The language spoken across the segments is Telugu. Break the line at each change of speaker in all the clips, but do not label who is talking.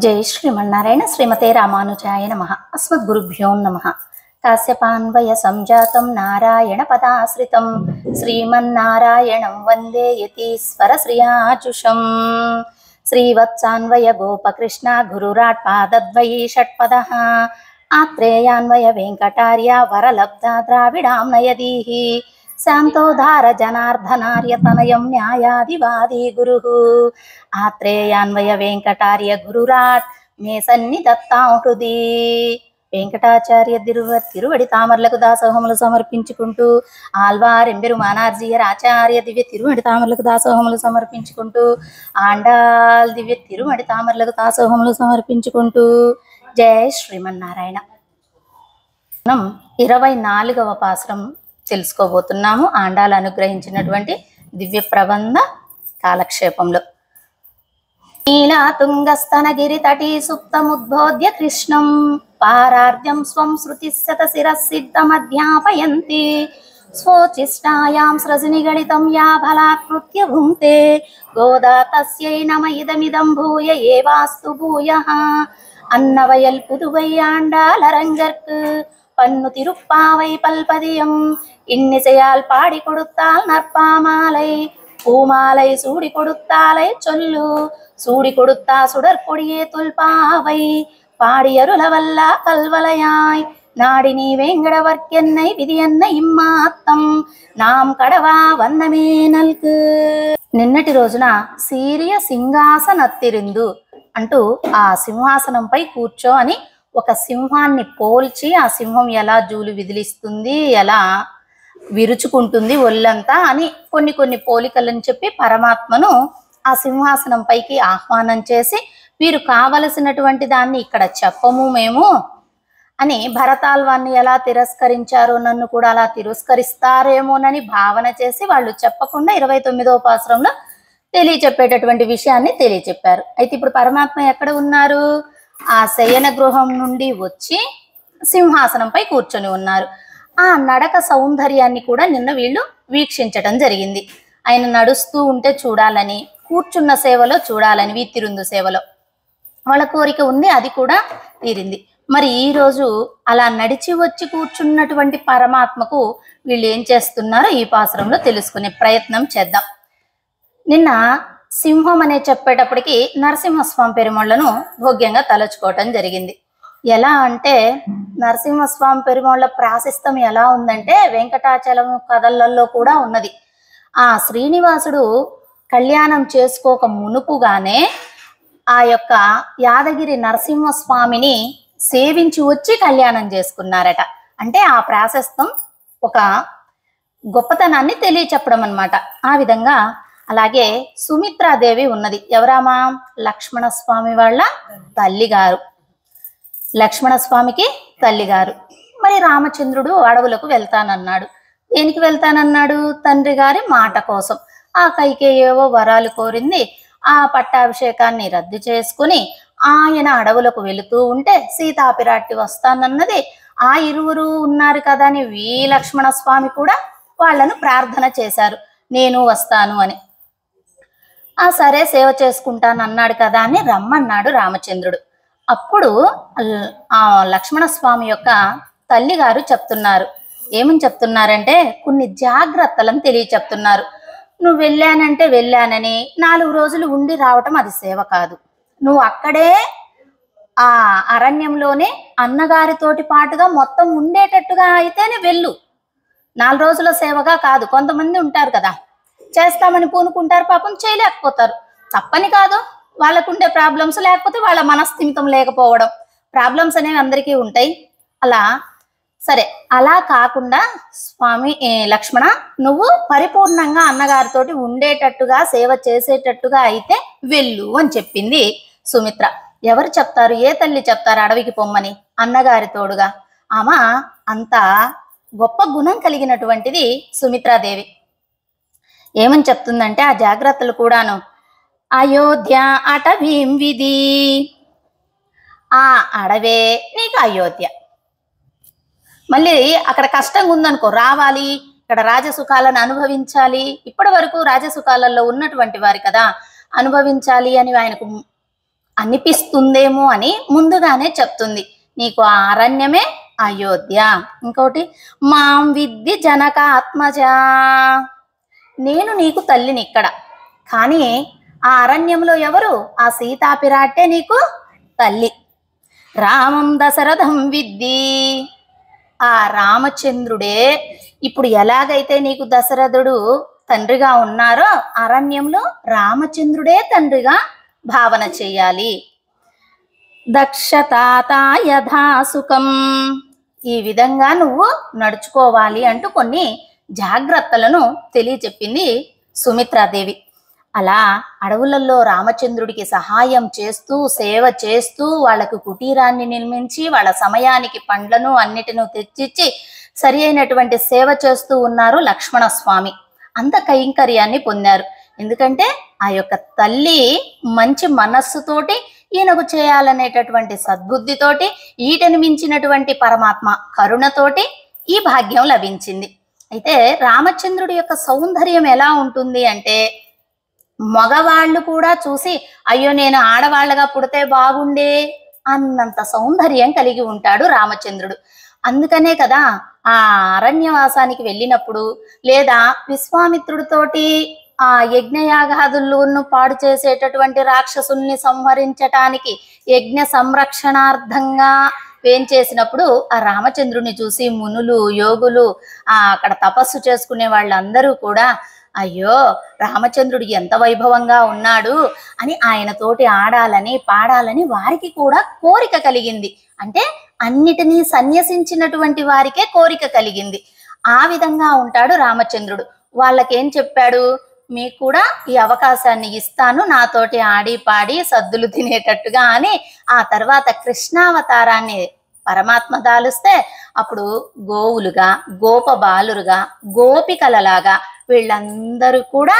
जय श्रीमन्नारायण श्रीमते रामानुजाय नमः। अस्मद्गुरुभ्यो नमः। काश्यपान्वय संजातं नारायण पदाश्रितं श्रीमन्नारायणं वन्दे यतीश्वर श्रियाजुषं श्रीवत्सान्वय गोपकृष्ण गुरुराट् पादद्वयी षट्पदः आत्रेयान्वय वेङ्कटार्य वरलब्धा द्राविडां नयदीः शान्तोद्धार जनार्दनार्य तनयं न्यायाधिवादी गुरुः आत्रेयान्वय वेङ्कटार्य गुरुराट् मे सन्निधत्तां हृदि వెంకటాచార్య తిరువడి తామర్లకు దాసోహములు సమర్పించుకుంటూ ఆల్వారెంబెరుమానార్జీయర్ ఆచార్య దివ్య తిరువడి తామర్లకు దాసోహములు సమర్పించుకుంటూ ఆండాల్ దివ్య తిరువడి తామర్లకు దాసోహములు సమర్పించుకుంటూ జయ శ్రీమన్నారాయణ. మనం 24వ పాసురం తెలుసుకోబోతున్నాము. ఆండాలు అనుగ్రహించినటువంటి దివ్య ప్రబంధ కాలక్షేపంలో नीलातुङ्गस्तनगिरि तटी सुप्तमुद्बोध्य कृष्णं पारार्ध्यं स्वं श्रुतिशत शिरःसिद्धमध्यापयन्ति स्वोचिष्टायां स्रजनिगणितं या फलाकृत्य भुङ्क्ते गोदा तस्यै नम इदमिदं भूय एवास्तु भूयः अन्नवयल पुदुवै आण्डालरङ्गर्क्कु पन्नु तिरुप्पावै पल्पदियम् इन्निसैयाल पाडि कोडुत्ताल नर्पामालै பூமாலை சூடி கொடுத்தாலை சொல்லு சூடி கொடுத்தா சுடர் கொடியே துல்பாவை பாடியருளவல்ல கல்வலையாய் நாடி நீ வேங்கடவர்க்கென்னை విధియన్న ఇమ్మాత్తం నాం కడవా వన్నమే నల్కు. నిన్నటి రోజున సీరియ సింహాసనత్తిరిందు అంటూ ఆ సింహాసనంపై కూర్చో అని ఒక సింహాన్ని పోల్చి ఆ సింహం ఎలా జూలు విదిలిస్తుంది, ఎలా విరుచుకుంటుంది ఒళ్ళంతా అని కొన్ని పోలికలను చెప్పి పరమాత్మను ఆ సింహాసనం పైకి ఆహ్వానం చేసి వీరు కావలసినటువంటి దాన్ని ఇక్కడ చెప్పము మేము అని భరతాల్వాన్ని ఎలా తిరస్కరించారో నన్ను కూడా అలా తిరస్కరిస్తారేమోనని భావన చేసి వాళ్ళు చెప్పకుండా 29వ పాసురంలో తెలియచెప్పేటటువంటి విషయాన్ని తెలియచెప్పారు. అయితే ఇప్పుడు పరమాత్మ ఎక్కడ ఉన్నారు? ఆ శయన గృహం నుండి వచ్చి సింహాసనంపై కూర్చొని ఉన్నారు. ఆ నడక సౌందర్యాన్ని కూడా నిన్న వీళ్ళు వీక్షించటం జరిగింది. ఆయన నడుస్తూ ఉంటే చూడాలని, కూర్చున్న సేవలో చూడాలని, వీతిరుందు సేవలో వాళ్ళ కోరిక ఉంది, అది కూడా తీరింది. మరి ఈరోజు అలా నడిచి వచ్చి కూర్చున్నటువంటి పరమాత్మకు వీళ్ళు ఏం చేస్తున్నారో ఈ పాసురంలో తెలుసుకునే ప్రయత్నం చేద్దాం. నిన్న సింహం అనే చెప్పేటప్పటికి నరసింహస్వామి పెరుమాళ్లను భోగ్యంగా తలుచుకోవటం జరిగింది. ఎలా అంటే నరసింహస్వామి పెరుమాళ్ల ప్రాశస్తం ఎలా ఉందంటే వెంకటాచలం కథలలో కూడా ఉన్నది. ఆ శ్రీనివాసుడు కళ్యాణం చేసుకోక మునుపుగానే ఆ యొక్క యాదగిరి నరసింహస్వామిని సేవించి వచ్చి కళ్యాణం చేసుకున్నారట. అంటే ఆ ప్రాశస్తం ఒక గొప్పతనాన్ని తెలియచెప్పడం అన్నమాట. ఆ విధంగా అలాగే సుమిత్రాదేవి ఉన్నది. ఎవరామా? లక్ష్మణస్వామి వాళ్ళ తల్లిగారు, లక్ష్మణస్వామికి తల్లిగారు. మరి రామచంద్రుడు అడవులకు వెళ్తానన్నాడు. దేనికి వెళ్తానన్నాడు? తండ్రి గారి మాట కోసం. ఆ కైకేయేవో వరాలు కోరింది. ఆ పట్టాభిషేకాన్ని రద్దు చేసుకుని ఆయన అడవులకు వెళుతూ ఉంటే సీతాపిరాట్టి వస్తానన్నది. ఆ ఇరువురు ఉన్నారు కదా అని లక్ష్మణస్వామి కూడా వాళ్ళను ప్రార్థన చేశారు, నేను వస్తాను అని. ఆ సరే సేవ చేసుకుంటాను అన్నాడు కదా అని రమ్మన్నాడు రామచంద్రుడు. అప్పుడు ఆ లక్ష్మణస్వామి యొక్క తల్లిగారు చెప్తున్నారు. ఏమని చెప్తున్నారంటే కొన్ని జాగ్రత్తలను తెలియచెప్తున్నారు. నువ్వు వెళ్ళానంటే వెళ్ళానని 4 రోజులు ఉండి రావటం అది సేవ కాదు. నువ్వు అక్కడే ఆ అరణ్యంలోనే అన్నగారితోటి పాటుగా మొత్తం ఉండేటట్టుగా అయితేనే వెళ్ళు. 4 రోజుల సేవగా కాదు. కొంతమంది ఉంటారు కదా, చేస్తామని పూనుకుంటారు, పాపం చేయలేకపోతారు. తప్పని కాదు, వాళ్ళకుండే ప్రాబ్లమ్స్, లేకపోతే వాళ్ళ మనస్థిమితం లేకపోవడం, ప్రాబ్లమ్స్ అనేవి అందరికీ ఉంటాయి. అలా సరే, అలా కాకుండా స్వామి లక్ష్మణ నువ్వు పరిపూర్ణంగా అన్నగారితోటి ఉండేటట్టుగా సేవ చేసేటట్టుగా అయితే వెళ్ళు అని చెప్పింది సుమిత్ర. ఎవరు చెప్తారు? ఏ తల్లి చెప్తారు అడవికి పొమ్మని? అన్నగారి తోడుగా. ఆమె అంత గొప్ప గుణం కలిగినటువంటిది సుమిత్రాదేవి. ఏమని చెప్తుందంటే ఆ జాగ్రత్తలు కూడాను. అయోధ్య అటవీం విధి, ఆ అడవే నీకు అయోధ్య. మళ్ళీ అక్కడ కష్టంగా ఉందనుకో, రావాలి, ఇక్కడ రాజసుఖాలను అనుభవించాలి. ఇప్పటి వరకు రాజసుఖాలలో ఉన్నటువంటి వారు కదా, అనుభవించాలి అని ఆయనకు అనిపిస్తుందేమో అని ముందుగానే చెప్తుంది. నీకు ఆ అరణ్యమే అయోధ్య. ఇంకోటి, మాం విద్ది జనకాత్మజ, నేను నీకు తల్లిని ఇక్కడ, కానీ ఆ అరణ్యంలో ఎవరు? ఆ సీతాపిరాటే నీకు తల్లి. రామం దశరథం విద్ది, ఆ రామచంద్రుడే ఇప్పుడు ఎలాగైతే నీకు దశరథుడు తండ్రిగా ఉన్నారో అరణ్యంలో రామచంద్రుడే తండ్రిగా భావన చేయాలి. దక్షతాత యథా సుఖం, ఈ విధంగా నువ్వు నడుచుకోవాలి అంటూ కొన్ని జాగ్రత్తలను తెలియచెప్పింది సుమిత్రాదేవి. అలా అడవులలో రామచంద్రుడికి సహాయం చేస్తూ సేవ చేస్తూ వాళ్ళకు కుటీరాన్ని నిర్మించి వాళ్ళ సమయానికి పండ్లను అన్నిటిను తెచ్చిచ్చి సరి అయినటువంటి సేవ చేస్తూ ఉన్నారు లక్ష్మణస్వామి. అంత కైంకర్యాన్ని పొందారు. ఎందుకంటే ఆ యొక్క తల్లి మంచి మనస్సుతోటి ఈయనకు చేయాలనేటటువంటి సద్బుద్ధితోటి ఈటను మించినటువంటి పరమాత్మ కరుణతోటి ఈ భాగ్యం లభించింది. అయితే రామచంద్రుడి యొక్క సౌందర్యం ఎలా ఉంటుంది అంటే మగవాళ్ళు కూడా చూసి అయ్యో నేను ఆడవాళ్ళగా పుడితే బాగుండే అన్నంత సౌందర్యం కలిగి ఉంటాడు రామచంద్రుడు. అందుకనే కదా ఆ అరణ్యవాసానికి వెళ్ళినప్పుడు లేదా విశ్వామిత్రుడితోటి ఆ యజ్ఞయాగాదులను పాడు చేసేటటువంటి రాక్షసుల్ని సంహరించటానికి యజ్ఞ సంరక్షణార్థంగా వేంచేసినప్పుడు ఆ రామచంద్రుని చూసి మునులు యోగులు అక్కడ తపస్సు చేసుకునే వాళ్ళందరూ కూడా అయ్యో రామచంద్రుడు ఎంత వైభవంగా ఉన్నాడు అని ఆయనతోటి ఆడాలని పాడాలని వారికి కూడా కోరిక కలిగింది. అంటే అన్నిటినీ సన్యసించినటువంటి వారికే కోరిక కలిగింది. ఆ విధంగా ఉంటాడు రామచంద్రుడు. వాళ్ళకేం చెప్పాడు, మీకు కూడా ఈ అవకాశాన్ని ఇస్తాను, నాతోటి ఆడి పాడి సద్దులు తినేటట్టుగా అని. ఆ తర్వాత కృష్ణావతారాన్ని పరమాత్మ దాలుస్తే అప్పుడు గోవులుగా గోపబాలురుగా గోపికలలాగా వీళ్ళందరూ కూడా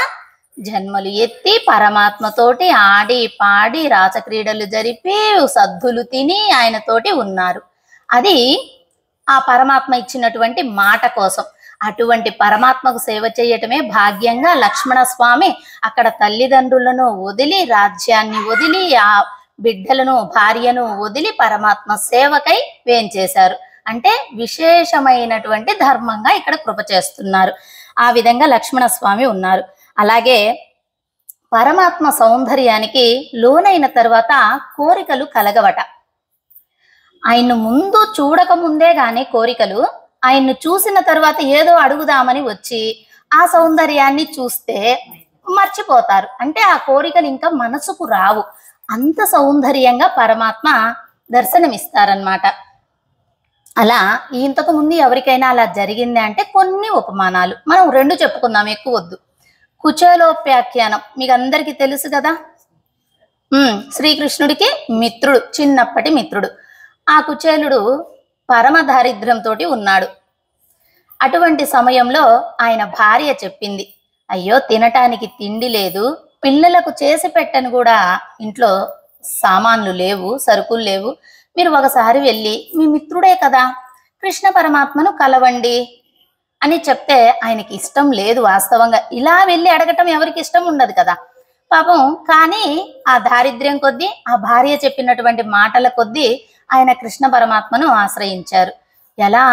జన్మలు ఎత్తి పరమాత్మతోటి ఆడి పాడి రాసక్రీడలు జరిపి సద్దులు తిని ఆయనతోటి ఉన్నారు. అది ఆ పరమాత్మ ఇచ్చినటువంటి మాట కోసం. అటువంటి పరమాత్మకు సేవ చేయటమే భాగ్యంగా లక్ష్మణస్వామి అక్కడ తల్లిదండ్రులను వదిలి రాజ్యాన్ని వదిలి ఆ బిడ్డలను భార్యను వదిలి పరమాత్మ సేవకై వేంచేశారు. అంటే విశేషమైనటువంటి ధర్మంగా ఇక్కడ కృప చేస్తున్నారు. ఆ విధంగా లక్ష్మణస్వామి ఉన్నారు. అలాగే పరమాత్మ సౌందర్యానికి లోనైన తర్వాత కోరికలు కలగవట. ఆయన్ను ముందు చూడక ముందే గాని కోరికలు, ఆయన్ను చూసిన తర్వాత ఏదో అడుగుదామని వచ్చి ఆ సౌందర్యాన్ని చూస్తే మర్చిపోతారు. అంటే ఆ కోరికలు ఇంకా మనసుకు రావు. అంత సౌందర్యంగా పరమాత్మ దర్శనమిస్తారనమాట. అలా ఇంతకు ముందు ఎవరికైనా అలా జరిగింది అంటే కొన్ని ఉపమానాలు మనం 2 చెప్పుకుందాం, ఎక్కువ వద్దు. కుచేలోపాఖ్యానం మీకు అందరికీ తెలుసు కదా. శ్రీకృష్ణుడికి మిత్రుడు, చిన్నప్పటి మిత్రుడు. ఆ కుచేలుడు పరమ దారిద్ర్యంతో ఉన్నాడు. అటువంటి సమయంలో ఆయన భార్య చెప్పింది, అయ్యో తినటానికి తిండి లేదు, పిల్లలకు చేసి పెట్టని కూడా ఇంట్లో సామాన్లు లేవు, సరుకులు లేవు, మీరు ఒకసారి వెళ్ళి మీ మిత్రుడే కదా కృష్ణ పరమాత్మను కలవండి అని చెప్తే ఆయనకి ఇష్టం లేదు. వాస్తవంగా ఇలా వెళ్ళి అడగటం ఎవరికి ఇష్టం ఉండదు కదా పాపం. కానీ ఆ దారిద్ర్యం కొద్దీ ఆ భార్య చెప్పినటువంటి మాటల కొద్దీ ఆయన కృష్ణ పరమాత్మను ఆశ్రయించారు. ఎలా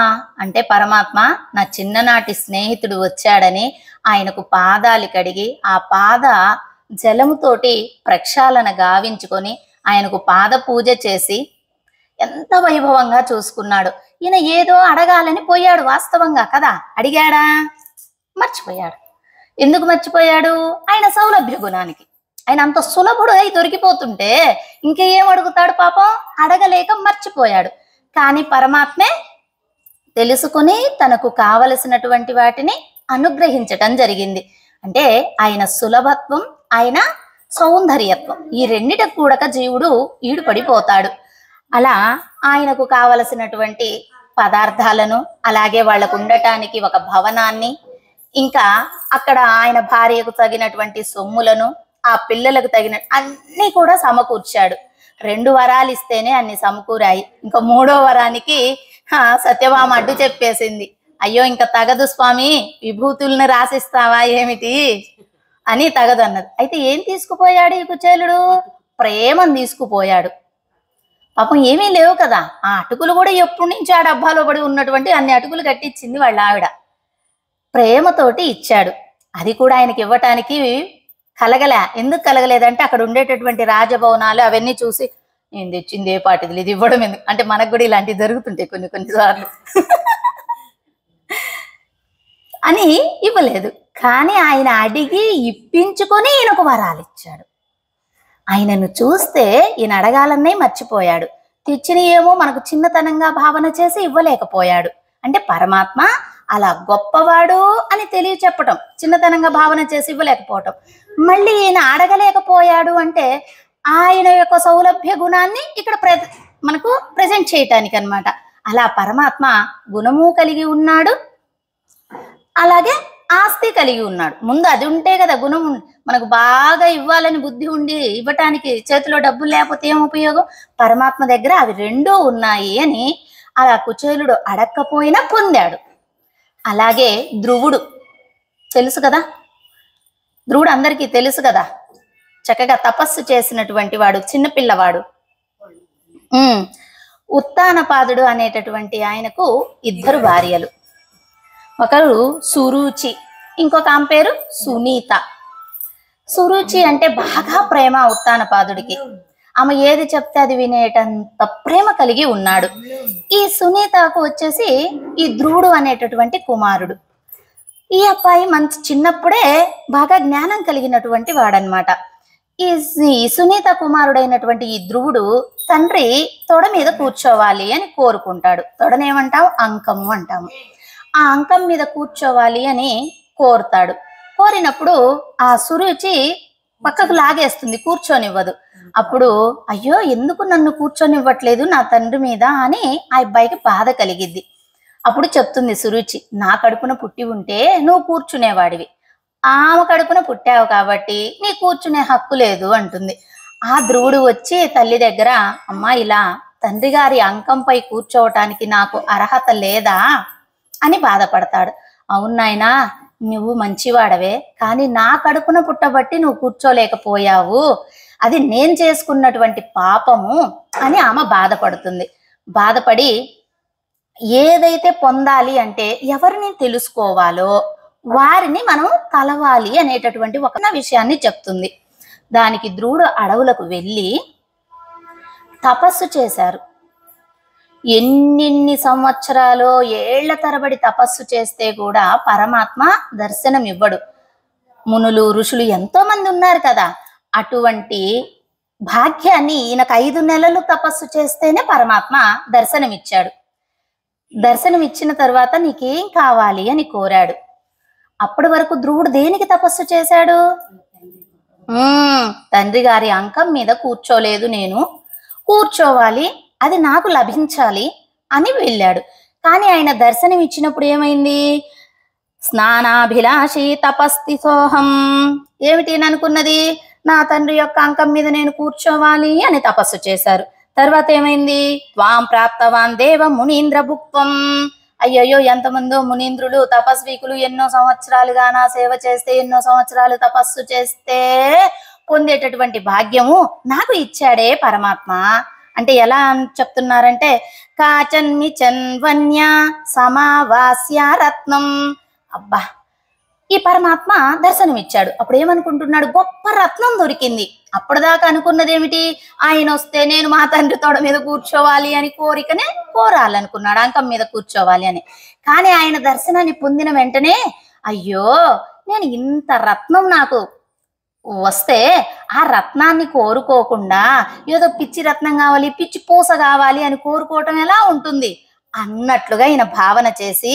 అంటే పరమాత్మ నా చిన్ననాటి స్నేహితుడు వచ్చాడని ఆయనకు పాదాలు కడిగి ఆ పాద జలముతోటి ప్రక్షాళన గావించుకొని ఆయనకు పాద పూజ చేసి ఎంత వైభవంగా చూసుకున్నాడు. ఈయన ఏదో అడగాలని పోయాడు వాస్తవంగా కదా, అడిగాడా? మర్చిపోయాడు. ఎందుకు మర్చిపోయాడు? ఆయన సౌలభ్య గుణానికి. ఆయన అంత సులభుడు అయి దొరికిపోతుంటే ఇంకేం అడుగుతాడు పాపం, అడగలేక మర్చిపోయాడు. కానీ పరమాత్మే తెలుసుకుని తనకు కావలసినటువంటి వాటిని అనుగ్రహించటం జరిగింది. అంటే ఆయన సులభత్వం, ఆయన సౌందర్యత్వం, ఈ రెండిటి కూడక జీవుడు ఈడుపడిపోతాడు. అలా ఆయనకు కావలసినటువంటి పదార్థాలను, అలాగే వాళ్లకు ఉండటానికి ఒక భవనాన్ని, ఇంకా అక్కడ ఆయన భార్యకు తగినటువంటి సొమ్ములను, ఆ పిల్లలకు తగిన అన్ని కూడా సమకూర్చాడు. 2 వరాలు ఇస్తేనే అన్ని సమకూరాయి. ఇంకా 3వ వరానికి సత్యభామ అడ్డు చెప్పేసింది, అయ్యో ఇంకా తగదు స్వామి, విభూతుల్ని రాసిస్తావా ఏమిటి అని తగదు అన్నది. అయితే ఏం తీసుకుపోయాడు ఈ కుచేలుడు? ప్రేమను తీసుకుపోయాడు. పాపం ఏమీ లేవు కదా, ఆ అటుకులు కూడా ఎప్పటి నుంచి ఆ డబ్బాలో పడి ఉన్నటువంటి అన్ని అటుకులు కట్టించింది వాళ్ళ ఆవిడ. ప్రేమతోటి ఇచ్చాడు. అది కూడా ఆయనకి ఇవ్వటానికి కలగలే. ఎందుకు కలగలేదంటే అక్కడ ఉండేటటువంటి రాజభవనాలు అవన్నీ చూసి నేను తెచ్చింది ఏ పాటిది ఇది ఇవ్వడం ఎందుకు అంటే, మనకు కూడా ఇలాంటివి జరుగుతుంటాయి కొన్నిసార్లు అని ఇవ్వలేదు. కానీ ఆయన అడిగి ఇప్పించుకొని ఈయనకు వరాలు ఇచ్చాడు. ఆయనను చూస్తే ఈయన అడగాలనే మర్చిపోయాడు. తెచ్చిన ఏమో మనకు చిన్నతనంగా భావన చేసి ఇవ్వలేకపోయాడు. అంటే పరమాత్మ అలా గొప్పవాడు అని తెలియచెప్పటం, చిన్నతనంగా భావన చేసి ఇవ్వలేకపోవటం. మళ్ళీ ఈయన అడగలేకపోయాడు అంటే ఆయన యొక్క సౌలభ్య గుణాన్ని ఇక్కడ మనకు ప్రజెంట్ చేయటానికి అన్నమాట. అలా పరమాత్మ గుణము కలిగి ఉన్నాడు, అలాగే ఆస్తి కలిగి ఉన్నాడు. ముందు అది ఉంటే కదా గుణం. మనకు బాగా ఇవ్వాలని బుద్ధి ఉండి ఇవ్వటానికి చేతిలో డబ్బులు లేకపోతే ఏం ఉపయోగం? పరమాత్మ దగ్గర అవి రెండూ ఉన్నాయి అని అలా కుచేలుడు అడక్కపోయినా పొందాడు. అలాగే ధ్రువుడు తెలుసు కదా, ధ్రువుడు అందరికీ తెలుసు కదా, చక్కగా తపస్సు చేసినటువంటి వాడు, చిన్నపిల్లవాడు. ఉత్తానపాదుడు అనేటటువంటి ఆయనకు ఇద్దరు భార్యలు. ఒకరు సురుచి, ఇంకొక ఆమె పేరు సునీత. సురుచి అంటే బాగా ప్రేమ ఉత్తానపాదుడికి. ఆమె ఏది చెప్తే అది వినేటంత ప్రేమ కలిగి ఉన్నాడు. ఈ సునీతకు వచ్చేసి ఈ ధ్రువుడు అనేటటువంటి కుమారుడు. ఈ అబ్బాయి మంచి చిన్నప్పుడే బాగా జ్ఞానం కలిగినటువంటి వాడనమాట. ఈ సునీత కుమారుడైనటువంటి ఈ ధ్రువుడు తండ్రి తొడ మీద కూర్చోవాలి అని కోరుకుంటాడు. తొడనేమంటాం? అంకము అంటాము. ఆ అంకం మీద కూర్చోవాలి అని కోరుతాడు. కోరినప్పుడు ఆ సురుచి పక్కకు లాగేస్తుంది, కూర్చొనివ్వదు. అప్పుడు అయ్యో ఎందుకు నన్ను కూర్చొనివ్వట్లేదు నా తండ్రి మీద అని ఆ అబ్బాయికి బాధ కలిగిద్ది. అప్పుడు చెప్తుంది సురుచి, నా కడుపున పుట్టి ఉంటే నువ్వు కూర్చునేవాడివి, ఆమె కడుపున పుట్టావు కాబట్టి నీ కూర్చునే హక్కు లేదు అంటుంది. ఆ ధ్రువుడు వచ్చి తల్లి దగ్గర, అమ్మా ఇలా తండ్రి గారి అంకంపై కూర్చోవటానికి నాకు అర్హత లేదా అని బాధపడతాడు. అవును నాయనా, నువ్వు మంచివాడవే, కానీ నా కడుపున పుట్టబట్టి నువ్వు కూర్చోలేకపోయావు, అది నేను చేసుకున్నటువంటి పాపము అని ఆమె బాధపడుతుంది. బాధపడి ఏదైతే పొందాలి అంటే ఎవరిని తెలుసుకోవాలో వారిని మనం కలవాలి అనేటటువంటి ఒక విషయాన్ని చెప్తుంది. దానికి ధ్రువుడు అడవులకు వెళ్ళి తపస్సు చేశారు. ఎన్నిన్ని సంవత్సరాలు ఏళ్ల తరబడి తపస్సు చేస్తే కూడా పరమాత్మ దర్శనం ఇవ్వడు. మునులు ఋషులు ఎంతో మంది ఉన్నారు కదా, అటువంటి భాగ్యాన్ని ఈయనకు 5 నెలలు తపస్సు చేస్తేనే పరమాత్మ దర్శనం ఇచ్చాడు. దర్శనం ఇచ్చిన తర్వాత నీకేం కావాలి అని కోరాడు. అప్పటి వరకు ధ్రువుడు దేనికి తపస్సు చేశాడు? తండ్రి గారి అంకం మీద కూర్చోలేదు, నేను కూర్చోవాలి, అది నాకు లభించాలి అని వెళ్ళాడు. కానీ ఆయన దర్శనం ఇచ్చినప్పుడు ఏమైంది? స్నానాభిలాషి తపస్తిసోహం. ఏమిటి అనుకున్నది? నా తండ్రి యొక్క అంకం మీద నేను కూర్చోవాలి అని తపస్సు చేశారు. తర్వాత ఏమైంది? త్వాం ప్రాప్తవాన్ దేవ మునీంద్ర భుక్త్వం. అయ్యయ్యో, ఎంతమందో మునీంద్రులు తపస్వీకులు ఎన్నో సంవత్సరాలుగా నా సేవ చేస్తే, ఎన్నో సంవత్సరాలు తపస్సు చేస్తే పొందేటటువంటి భాగ్యము నాకు ఇచ్చాడే పరమాత్మ. అంటే ఎలా చెప్తున్నారంటే, కాచన్మి చన్వన్య సమావాస్య రత్నం. అబ్బా, ఈ పరమాత్మ దర్శనం ఇచ్చాడు. అప్పుడు ఏమనుకుంటున్నాడు? గొప్ప రత్నం దొరికింది. అప్పటిదాకా అనుకున్నది ఏమిటి? ఆయన వస్తే నేను మా తండ్రి తోడ మీద కూర్చోవాలి అని కోరికనే కోరాలనుకున్నాడు, అంకం మీద కూర్చోవాలి అని. కానీ ఆయన దర్శనాన్ని పొందిన వెంటనే, అయ్యో నేను ఇంత రత్నం నాకు వస్తే ఆ రత్నాన్ని కోరుకోకుండా ఏదో పిచ్చి రత్నం కావాలి, పిచ్చి పూస కావాలి అని కోరుకోవటం ఎలా ఉంటుంది అన్నట్లుగా ఈయన భావన చేసి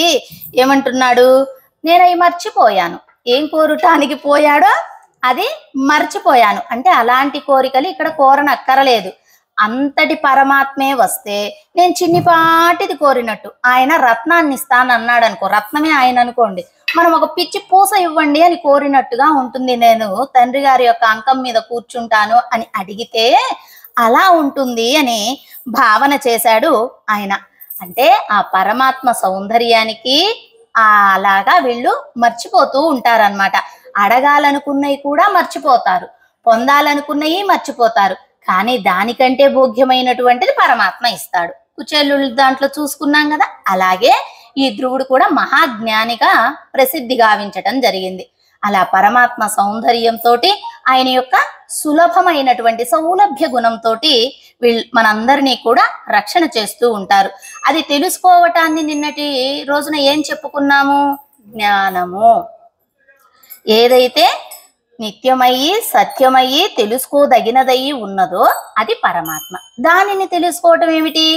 ఏమంటున్నాడు? నేను అవి మర్చిపోయాను. ఏం కోరటానికి పోయాడో అది మర్చిపోయాను. అంటే అలాంటి కోరికలు ఇక్కడ కోరనక్కరలేదు. అంతటి పరమాత్మే వస్తే నేను చిన్నిపాటిది కోరినట్టు, ఆయన రత్నాన్ని ఇస్తానన్నాడు అనుకో, రత్నమే ఆయన అనుకోండి, మనం ఒక పిచ్చి పూస ఇవ్వండి అని కోరినట్టుగా ఉంటుంది. నేను తండ్రి గారి యొక్క అంకం మీద కూర్చుంటాను అని అడిగితే అలా ఉంటుంది అని భావన చేశాడు ఆయన. అంటే ఆ పరమాత్మ సౌందర్యానికి అలాగా వీళ్ళు మర్చిపోతూ ఉంటారన్నమాట. అడగాలనుకున్నవి కూడా మర్చిపోతారు, పొందాలనుకున్నవి మర్చిపోతారు. కానీ దానికంటే భోగ్యమైనటువంటిది పరమాత్మ ఇస్తాడు. కుచేలుడు దాంట్లో చూసుకున్నాం కదా. అలాగే ఈ ధ్రువుడు కూడా మహాజ్ఞానిగా ప్రసిద్ధి గావించటం జరిగింది. అలా పరమాత్మ సౌందర్యంతో, ఆయన యొక్క సులభమైనటువంటి సౌలభ్య గుణంతో మనందరినీ కూడా రక్షణ చేస్తూ ఉంటారు. అది తెలుసుకోవటాన్ని నిన్నటి రోజున ఏం చెప్పుకున్నాము? జ్ఞానము. ఏదైతే నిత్యమయ్యి సత్యమయ్యి తెలుసుకోదగినదయ్యి ఉన్నదో అది పరమాత్మ. దానిని తెలుసుకోవటం ఏమిటి?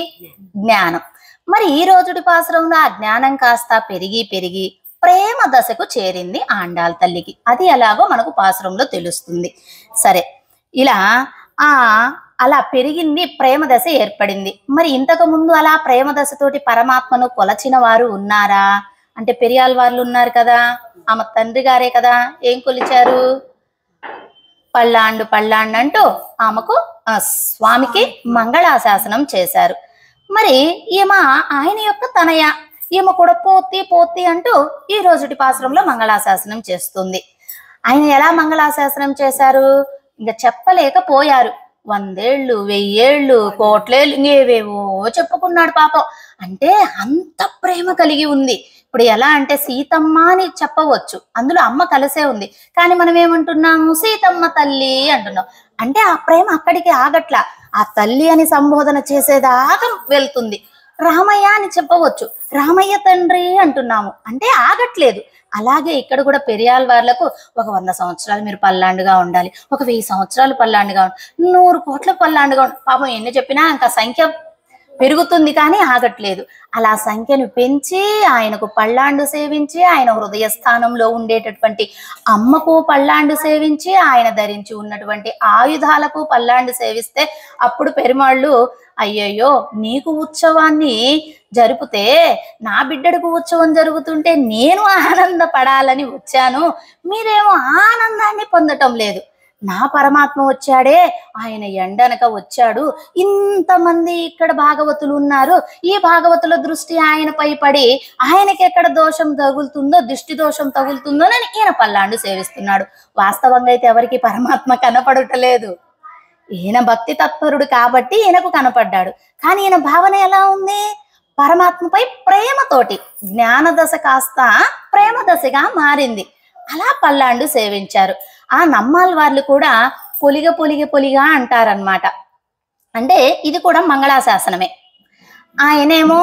జ్ఞానం. మరి ఈ రోజుటి పాసురంలో ఆ జ్ఞానం కాస్త పెరిగి పెరిగి ప్రేమ దశకు చేరింది ఆండాళ్ తల్లికి. అది ఎలాగో మనకు పాసురంలో తెలుస్తుంది. సరే, ఇలా అలా పెరిగింది, ప్రేమ దశ ఏర్పడింది. మరి ఇంతకు ముందు అలా ప్రేమ దశతోటి పరమాత్మను కొలచిన వారు ఉన్నారా అంటే పెరియాల్ వాళ్ళు ఉన్నారు కదా. ఆమె తండ్రి గారే కదా ఏం కొలిచారు? పళ్ళాండు పళ్ళాండు అంటూ ఆమెకు స్వామికి మంగళాశాసనం చేశారు. మరి ఈమె ఆయన యొక్క తనయ, ఈమె కూడా పోతి పోతి అంటూ ఈ రోజుటి పాసురంలో మంగళాశాసనం చేస్తుంది. ఆయన ఎలా మంగళాశాసనం చేశారు ఇంకా చెప్పలేకపోయారు. 100 ఏళ్ళు 1000 ఏళ్ళు కోట్లేళ్ళు ఇంకేవేవో చెప్పుకున్నాడు పాపం. అంటే అంత ప్రేమ కలిగి ఉంది. ఇప్పుడు ఎలా అంటే సీతమ్మ అని చెప్పవచ్చు, అందులో అమ్మ కలిసే ఉంది. కానీ మనం ఏమంటున్నాము? సీతమ్మ తల్లి అంటున్నాం. అంటే ఆ ప్రేమ అక్కడికి ఆగట్లా, ఆ తల్లి అని సంబోధన చేసేదాకా వెళ్తుంది. రామయ్య అని చెప్పవచ్చు, రామయ్య తండ్రి అంటున్నాము, అంటే ఆగట్లేదు. అలాగే ఇక్కడ కూడా పెరియాల్ వార్లకు ఒక 100 సంవత్సరాలు మీరు పల్లాండుగా ఉండాలి, ఒక 1000 సంవత్సరాలు పల్లాండుగా ఉండాలి, 100 కోట్ల పల్లాండుగా ఉండాలి. పాపం ఎన్ని చెప్పినా ఇంకా సంఖ్య పెరుగుతుంది కానీ ఆగట్లేదు. అలా సంఖ్యను పెంచి ఆయనకు పళ్ళాండు సేవించి, ఆయన హృదయ స్థానంలో ఉండేటటువంటి అమ్మకు పళ్ళాండు సేవించి, ఆయన ధరించి ఉన్నటువంటి ఆయుధాలకు పళ్ళాండు సేవిస్తే అప్పుడు పెరుమాళ్ళు అయ్యయ్యో నీకు ఉత్సవాన్ని జరిపితే నా బిడ్డడికి ఉత్సవం జరుగుతుంటే నేను ఆనందపడాలని వచ్చాను, మీరేమో ఆనందాన్ని పొందటం లేదు. నా పరమాత్మ వచ్చాడే, ఆయన ఎండనక వచ్చాడు, ఇంతమంది ఇక్కడ భాగవతులు ఉన్నారు, ఈ భాగవతుల దృష్టి ఆయనపై పడి ఆయనకి ఎక్కడ దోషం తగులుతుందో, దిష్టి దోషం తగులుతుందో అని ఈయన పల్లాండు సేవిస్తున్నాడు. వాస్తవంగా అయితే ఎవరికి పరమాత్మ కనపడటలేదు. ఈయన భక్తి తత్పరుడు కాబట్టి ఈయనకు కనపడ్డాడు. కానీ ఈయన భావన ఎలా ఉంది? పరమాత్మపై ప్రేమతోటి. జ్ఞాన దశ కాస్త ప్రేమ దశగా మారింది. అలా పల్లాండు సేవించారు. ఆ నమ్మాల్ వాళ్ళు కూడా పొలిగ పొలిగ పొలిగా అంటారనమాట. అంటే ఇది కూడా మంగళాశాసనమే. ఆయనేమో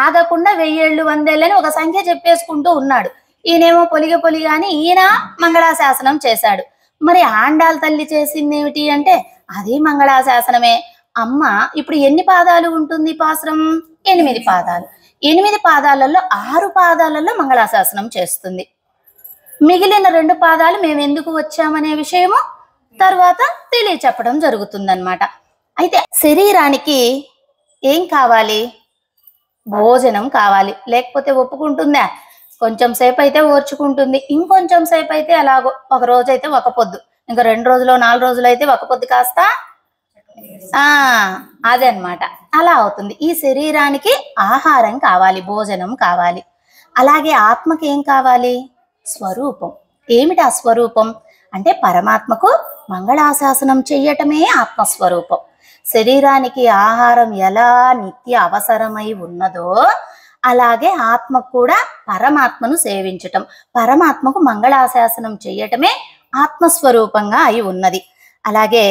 ఆగకుండా 1000 ఏళ్ళు 100 ఏళ్ళని ఒక సంఖ్య చెప్పేసుకుంటూ ఉన్నాడు. ఈయనేమో పొలిగ పొలిగా అని ఈయన మంగళాశాసనం చేశాడు. మరి ఆండాళ్ తల్లి చేసింది ఏమిటి అంటే అది మంగళాశాసనమే. అమ్మ ఇప్పుడు ఎన్ని పాదాలు ఉంటుంది పాసురం? 8 పాదాలు. 8 పాదాలలో 6 పాదాలలో మంగళాశాసనం చేస్తుంది. మిగిలిన 2 పాదాలు మేము ఎందుకు వచ్చామనే విషయము తర్వాత తెలియచెప్పడం జరుగుతుందన్నమాట. అయితే శరీరానికి ఏం కావాలి? భోజనం కావాలి, లేకపోతే ఒప్పుకుంటుందా? కొంచెం సేపు అయితే ఓర్చుకుంటుంది, ఇంకొంచెం సేపు అయితే అలాగో, ఒక రోజు అయితే ఒక పొద్దు, ఇంకా 2 రోజులు 4 రోజులు అయితే ఒక పొద్దు కాస్త అదే అన్నమాట. అలా అవుతుంది. ఈ శరీరానికి ఆహారం కావాలి, భోజనం కావాలి. అలాగే ఆత్మకి ఏం కావాలి? స్వరూపం. ఏమిటి ఆ స్వరూపం అంటే పరమాత్మకు మంగళాశాసనం చెయ్యటమే ఆత్మస్వరూపం. శరీరానికి ఆహారం ఎలా నిత్య అవసరమై ఉన్నదో అలాగే ఆత్మకు కూడా పరమాత్మను సేవించటం, పరమాత్మకు మంగళాశాసనం చెయ్యటమే ఆత్మస్వరూపంగా అయి ఉన్నది. అలాగే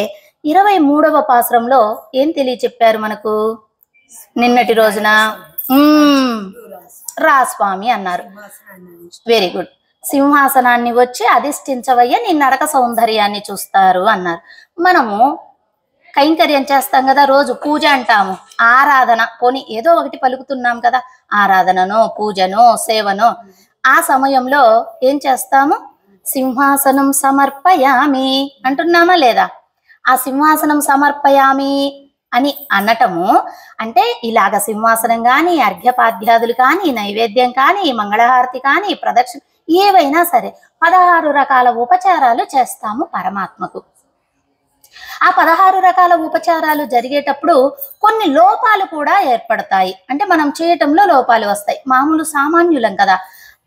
23వ పాసురంలో ఏం తెలియచెప్పారు మనకు? నిన్నటి రోజున రాస్వామి అన్నారు. Very good. సింహాసనాన్ని వచ్చి అధిష్ఠించవయ్య నీ నడక సౌందర్యాన్ని చూస్తారు అన్నారు. మనము కైంకర్యం చేస్తాం కదా, రోజు పూజ అంటాము, ఆరాధన, పోనీ ఏదో ఒకటి పలుకుతున్నాం కదా, ఆరాధననో పూజనో సేవనో. ఆ సమయంలో ఏం చేస్తాము? సింహాసనం సమర్పయామి అంటున్నామా లేదా? ఆ సింహాసనం సమర్పయామి అని అనటము అంటే ఇలాగ సింహాసనం కానీ, అర్ఘ్యపాద్యాదులు కానీ, నైవేద్యం కానీ, మంగళహారతి కానీ, ప్రదక్షిణ ఏవైనా సరే 16 రకాల ఉపచారాలు చేస్తాము పరమాత్మకు. ఆ 16 రకాల ఉపచారాలు జరిగేటప్పుడు కొన్ని లోపాలు కూడా ఏర్పడతాయి. అంటే మనం చేయటంలో లోపాలు వస్తాయి. మామూలు సామాన్యులం కదా,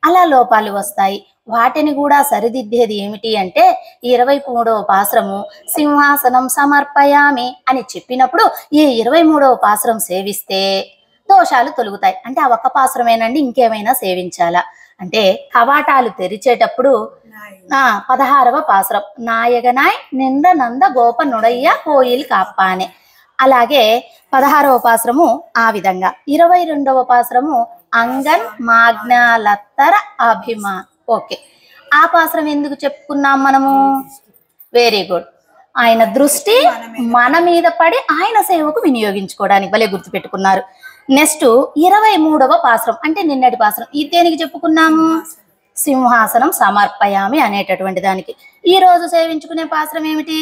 అలా లోపాలు వస్తాయి. వాటిని కూడా సరిదిద్దేది ఏమిటి అంటే 23వ పాసురము సింహాసనం సమర్పయామి అని చెప్పినప్పుడు ఈ 23వ పాసురం సేవిస్తే దోషాలు తొలుగుతాయి. అంటే ఆ ఒక్క పాసురమేనండి, ఇంకేమైనా సేవించాలా అంటే కవాటాలు తెరిచేటప్పుడు 16వ పాసురం నాయగనాయ్ నింద నంద గోప నుడయ్య కోయిల్ కాప్పానే. అలాగే 16వ పాసురము ఆ విధంగా. 22వ పాసురము అంగన్ మాజ్ఞాలత్తర అభిమా. ఓకే, ఆ పాసురం ఎందుకు చెప్పుకున్నాం మనము? Very good. ఆయన దృష్టి మన మీద పడి ఆయన సేవకు వినియోగించుకోవడానికి భలే గుర్తుపెట్టుకున్నారు. నెక్స్ట్ 23వ పాసురం అంటే నిన్నటి పాసురం. ఇది దేనికి చెప్పుకున్నాము? సింహాసనం సమర్పయామి అనేటటువంటి దానికి. ఈ రోజు సేవించుకునే పాసురం ఏమిటి?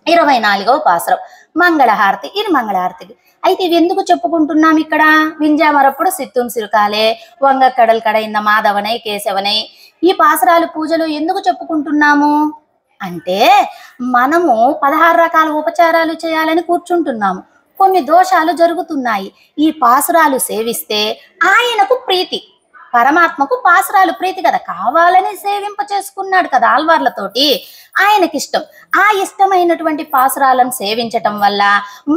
24వ పాసురం మంగళహారతి. ఇది మంగళహారతికి. అయితే ఇవి ఎందుకు చెప్పుకుంటున్నాం ఇక్కడ? వింజామరప్పుడు సిత్తుం సిరుకాలే వంగ కడల్ కడైన మాధవనై కేశవనై ఈ పాసురాలు పూజలు ఎందుకు చెప్పుకుంటున్నాము అంటే మనము 16 రకాల ఉపచారాలు చేయాలని కూర్చుంటున్నాము. కొన్ని దోషాలు జరుగుతున్నాయి. ఈ పాసురాలు సేవిస్తే ఆయనకు ప్రీతి, పరమాత్మకు పాసురాలు ప్రీతి కదా, కావాలని సేవింప చేసుకున్నాడు కదా ఆల్వార్లతోటి, ఆయనకిష్టం. ఆ ఇష్టమైనటువంటి పాసురాలను సేవించటం వల్ల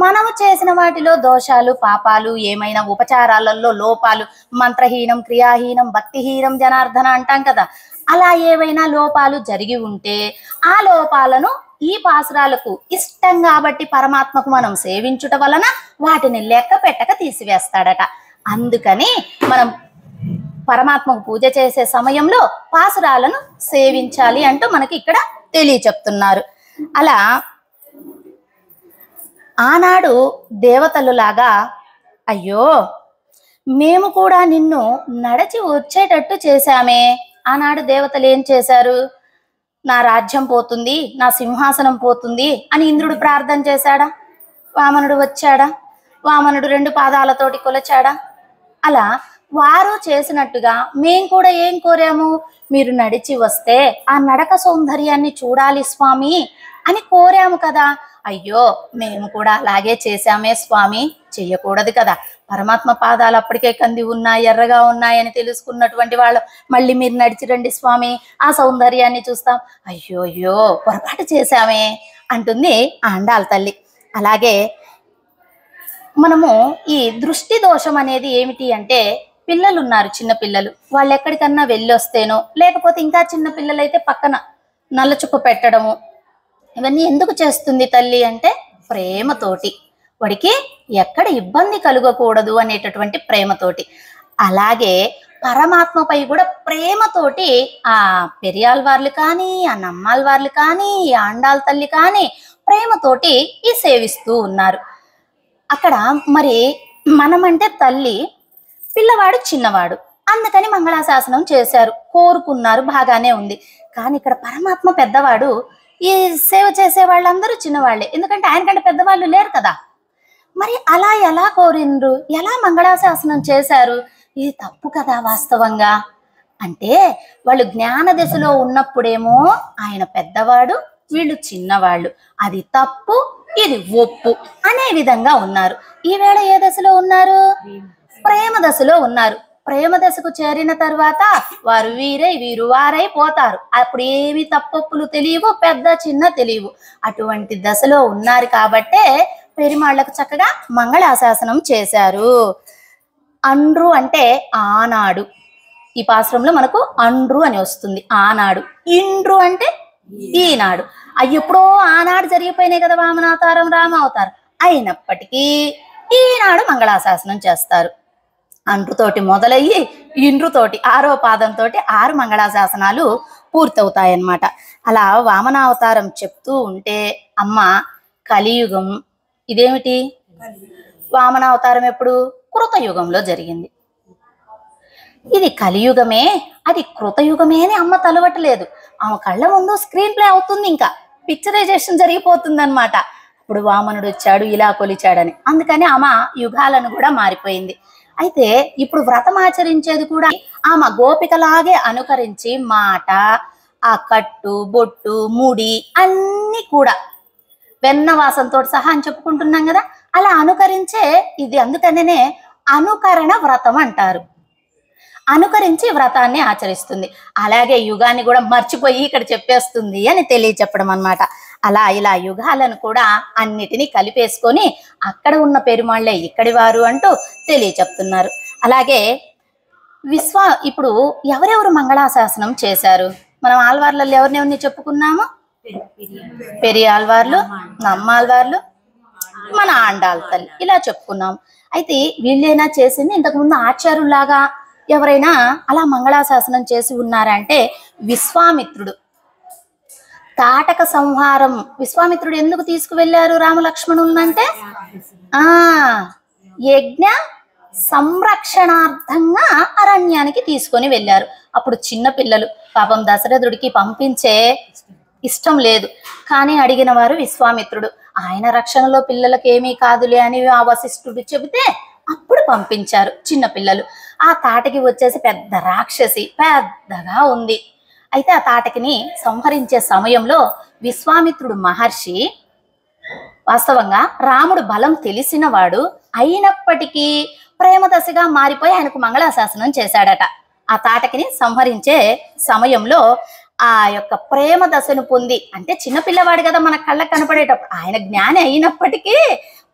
మనము చేసిన వాటిలో దోషాలు పాపాలు ఏమైనా ఉపచారాలలో లోపాలు, మంత్రహీనం క్రియాహీనం భక్తిహీనం జనార్దన అంటాం కదా, అలా ఏవైనా లోపాలు జరిగి ఉంటే ఆ లోపాలను ఈ పాసురాలకు ఇష్టం కాబట్టి పరమాత్మకు మనం సేవించుట వలన వాటిని లెక్క పెట్టక తీసివేస్తాడట. అందుకని మనం పరమాత్మకు పూజ చేసే సమయంలో పాసురాలను సేవించాలి అంటూ మనకి ఇక్కడ తెలియచెప్తున్నారు. అలా ఆనాడు దేవతలులాగా అయ్యో మేము కూడా నిన్ను నడిచి వచ్చేటట్టు చేశామే. ఆనాడు దేవతలు ఏం చేశారు? నా రాజ్యం పోతుంది, నా సింహాసనం పోతుంది అని ఇంద్రుడు ప్రార్థన చేశాడా? వామనుడు వచ్చాడా? వామనుడు 2 పాదాలతోటి కొలచాడా? అలా వారు చేసినట్టుగా మేం కూడా ఏం కోరాము? మీరు నడిచి వస్తే ఆ నడక సౌందర్యాన్ని చూడాలి స్వామి అని కోరాము కదా. అయ్యో మేము కూడా అలాగే చేశామే స్వామి, చెయ్యకూడదు కదా. పరమాత్మ పాదాలు అప్పటికే కంది ఉన్నాయి, ఎర్రగా ఉన్నాయని తెలుసుకున్నటువంటి వాళ్ళు మళ్ళీ మీరు నడిచి రండి స్వామి, ఆ సౌందర్యాన్ని చూస్తాం. అయ్యో అయ్యో పొరపాటు చేశామే అంటుంది ఆండాళ్ళ తల్లి. అలాగే మనము ఈ దృష్టి దోషం అనేది ఏమిటి అంటే పిల్లలు ఉన్నారు, చిన్న పిల్లలు, వాళ్ళు ఎక్కడికన్నా వెళ్ళొస్తేనో లేకపోతే ఇంకా చిన్న పిల్లలైతే పక్కన నల్ల చుక్క పెట్టడము, ఇవన్నీ ఎందుకు చేస్తుంది తల్లి అంటే ప్రేమతోటి, వాడికి ఎక్కడ ఇబ్బంది కలుగకూడదు అనేటటువంటి ప్రేమతోటి. అలాగే పరమాత్మపై కూడా ప్రేమతోటి ఆ పెరియాళ్ళవార్లు కానీ, ఆ నమ్మాళ్ళవార్లు కానీ, ఈ ఆండాళ్ళ తల్లి కానీ ప్రేమతోటి ఈ సేవిస్తూ ఉన్నారు. అక్కడ మరి మనమంటే తల్లి, పిల్లవాడు చిన్నవాడు, అందుకని మంగళాశాసనం చేశారు, కోరుకున్నారు, బాగానే ఉంది. కానీ ఇక్కడ పరమాత్మ పెద్దవాడు, ఈ సేవ చేసే వాళ్ళందరూ చిన్నవాళ్లే, ఎందుకంటే ఆయనకంటే పెద్దవాళ్ళు లేరు కదా. మరి అలా ఎలా కోరిండ్రు, ఎలా మంగళాశాసనం చేశారు? ఇది తప్పు కదా వాస్తవంగా. అంటే వాళ్ళు జ్ఞాన దశలో ఉన్నప్పుడేమో ఆయన పెద్దవాడు, వీళ్ళు చిన్నవాళ్ళు, అది తప్పు ఇది ఒప్పు అనే విధంగా ఉన్నారు. ఈవేళ ఏ దశలో ఉన్నారు? ప్రేమ దశలో ఉన్నారు. ప్రేమ దశకు చేరిన తర్వాత వారు వీరై వీరు వారై పోతారు. అప్పుడు ఏమి తప్పొప్పులు తెలియవు, పెద్ద చిన్న తెలియవు. అటువంటి దశలో ఉన్నారు కాబట్టే పెరిమాళ్లకు చక్కగా మంగళాశాసనం చేశారు. అండ్రు అంటే ఆనాడు, ఈ పాశ్రంలో మనకు అండ్రు అని వస్తుంది, ఆనాడు. ఇండ్రు అంటే ఈనాడు. అవి ఎప్పుడో ఆనాడు జరిగిపోయినాయి కదా వామనావతారం రామావతారం, అయినప్పటికీ ఈనాడు మంగళాశాసనం చేస్తారు. అండ్రుతోటి మొదలయ్యి ఇండ్రుతోటి 6వ పాదంతో 6 మంగళాశాసనాలు పూర్తవుతాయన్నమాట. అలా వామనావతారం చెప్తూ ఉంటే అమ్మ కలియుగం ఇదేమిటి? వామనావతారం ఎప్పుడు? కృతయుగంలో జరిగింది. ఇది కలియుగమే, అది కృతయుగమే అని అమ్మ తలవట్లేదు. ఆమె కళ్ళ ముందు స్క్రీన్ ప్లే అవుతుంది, ఇంకా పిక్చరైజేషన్ జరిగిపోతుంది అనమాట. ఇప్పుడు వామనుడు వచ్చాడు ఇలా కొలిచాడని, అందుకని ఆమె యుగాలను కూడా మారిపోయింది. అయితే ఇప్పుడు వ్రతం ఆచరించేది కూడా ఆమె గోపికలాగే అనుకరించి మాట, ఆ కట్టు బొట్టు ముడి అన్ని కూడా వెన్నవాసంతో సహా అని చెప్పుకుంటున్నాం కదా, అలా అనుకరించే ఇది. అందుకనే అనుకరణ వ్రతం అంటారు. అనుకరించి వ్రతాన్ని ఆచరిస్తుంది. అలాగే యుగాన్ని కూడా మర్చిపోయి ఇక్కడ చెప్పేస్తుంది అని తెలియచెప్పడం అన్నమాట. అలా ఇలా యుగాలను కూడా అన్నిటినీ కలిపేసుకొని అక్కడ ఉన్న పెరుమాళ్లే ఇక్కడి వారు అంటూ తెలియచెప్తున్నారు. అలాగే ఇప్పుడు ఎవరెవరు మంగళాశాసనం చేశారు? మనం ఆళ్వార్లలో ఎవరిని చెప్పుకున్నాము? పెరియాళ్వార్లు, నమ్మాళ్వార్లు, మన ఆండాళ్ళ తల్లి ఇలా చెప్పుకున్నాం. అయితే వీళ్ళైనా చేసింది? ఇంతకుముందు ఆచార్యులాగా ఎవరైనా అలా మంగళాశాసనం చేసి ఉన్నారంటే విశ్వామిత్రుడు. తాటక సంహారం విశ్వామిత్రుడు ఎందుకు తీసుకువెళ్ళారు రామలక్ష్మణులంటే యజ్ఞ సంరక్షణార్థంగా అరణ్యానికి తీసుకొని వెళ్ళారు. అప్పుడు చిన్న పిల్లలు, పాపం దశరథుడికి పంపించే ఇష్టం లేదు, కానీ అడిగిన వారు విశ్వామిత్రుడు. ఆయన రక్షణలో పిల్లలకి ఏమీ కాదులే అని ఆ వశిష్ఠుడు చెబితే అప్పుడు పంపించారు చిన్న పిల్లలు. ఆ తాటకి వచ్చేసి పెద్ద రాక్షసి, పెద్దగా ఉంది. అయితే ఆ తాటకిని సంహరించే సమయంలో విశ్వామిత్రుడు మహర్షి వాస్తవంగా రాముడు బలం తెలిసిన వాడు అయినప్పటికీ ప్రేమదశగా మారిపోయి ఆయనకు మంగళాశాసనం చేశాడట. ఆ తాటకిని సంహరించే సమయంలో ఆ యొక్క ప్రేమ దశను పొంది, అంటే చిన్నపిల్లవాడు కదా మన కళ్ళకు కనపడేటప్పుడు, ఆయన జ్ఞాని అయినప్పటికీ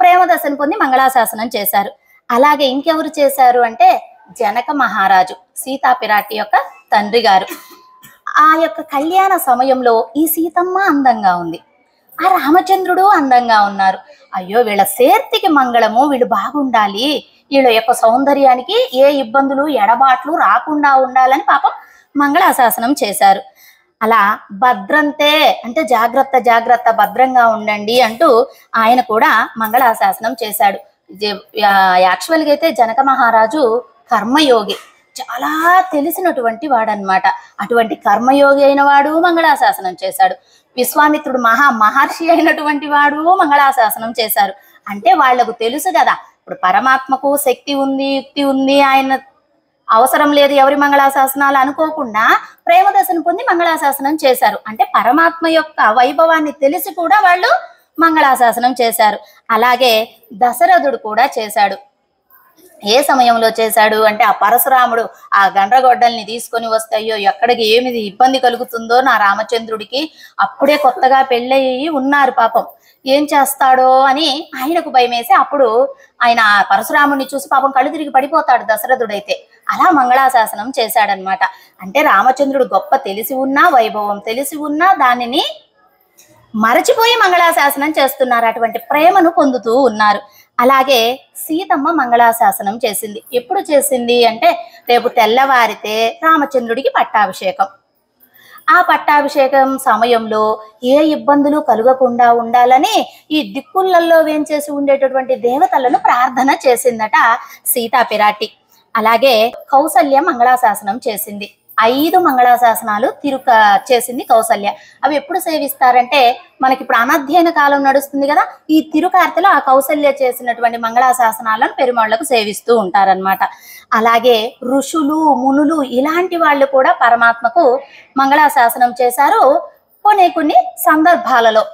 ప్రేమ దశను పొంది మంగళాశాసనం చేశారు. అలాగే ఇంకెవరు చేశారు అంటే జనక మహారాజు, సీతాపిరాటి యొక్క తండ్రి గారు. ఆ యొక్క కళ్యాణ సమయంలో ఈ సీతమ్మ అందంగా ఉంది, ఆ రామచంద్రుడు అందంగా ఉన్నారు. అయ్యో వీళ్ళ సేర్తికి మంగళము, వీళ్ళు బాగుండాలి, వీళ్ళ యొక్క సౌందర్యానికి ఏ ఇబ్బందులు ఎడబాట్లు రాకుండా ఉండాలని పాపం మంగళాశాసనం చేశారు. అలా భద్రంతే అంటే జాగ్రత్త జాగ్రత్త, భద్రంగా ఉండండి అంటూ ఆయన కూడా మంగళాశాసనం చేశాడు. యాక్చువల్గా అయితే జనక మహారాజు కర్మయోగి, చాలా తెలిసినటువంటి వాడనమాట. అటువంటి కర్మయోగి అయిన వాడు మంగళాశాసనం చేశాడు. విశ్వామిత్రుడు మహర్షి అయినటువంటి వాడు మంగళాశాసనం చేశారు. అంటే వాళ్లకు తెలుసు కదా, ఇప్పుడు పరమాత్మకు శక్తి ఉంది, యుక్తి ఉంది, ఆయన అవసరం లేదు ఎవరి మంగళాశాసనాలు అనుకోకుండా ప్రేమదశను పొంది మంగళాశాసనం చేశారు. అంటే పరమాత్మ యొక్క వైభవాన్ని తెలిసి కూడా వాళ్ళు మంగళాశాసనం చేశారు. అలాగే దశరథుడు కూడా చేశాడు. ఏ సమయంలో చేశాడు అంటే ఆ పరశురాముడు ఆ గండ్రగొడ్డల్ని తీసుకొని వస్తే అయ్యో ఎక్కడికి ఏమి ఇబ్బంది కలుగుతుందో నా రామచంద్రుడికి, అప్పుడే కొత్తగా పెళ్ళయి ఉన్నారు పాపం, ఏం చేస్తాడో అని ఆయనకు భయమేసి అప్పుడు ఆయన పరశురాముడిని చూసి పాపం కళ్ళు తిరిగి పడిపోతాడు దశరథుడైతే. అలా మంగళాశాసనం చేశాడనమాట. అంటే రామచంద్రుడు గొప్ప తెలిసి ఉన్నా, వైభవం తెలిసి ఉన్నా దానిని మరచిపోయి మంగళాశాసనం చేస్తున్నారు, అటువంటి ప్రేమను పొందుతూ ఉన్నారు. అలాగే సీతమ్మ మంగళాశాసనం చేసింది. ఎప్పుడు చేసింది అంటే రేపు తెల్లవారితే రామచంద్రుడికి పట్టాభిషేకం. ఆ పట్టాభిషేకం సమయంలో ఏ ఇబ్బందులు కలగకుండా ఉండాలని ఈ దిక్కులలో వేంచేసి ఉండేటటువంటి దేవతలను ప్రార్థన చేసిందట సీతాపిరాటి. అలాగే కౌసల్య మంగళాశాసనం చేసింది. 5 మంగళాశాసనాలు చేసింది కౌసల్య. అవి ఎప్పుడు సేవిస్తారంటే మనకి ఇప్పుడు అనధ్యయన కాలం నడుస్తుంది కదా, ఈ తిరుకార్తెలో ఆ కౌసల్య చేసినటువంటి మంగళాశాసనాలను పెరుమాళ్లకు సేవిస్తూ ఉంటారనమాట. అలాగే ఋషులు, మునులు ఇలాంటి వాళ్ళు కూడా పరమాత్మకు మంగళాశాసనం చేశారు కొన్ని సందర్భాలలో.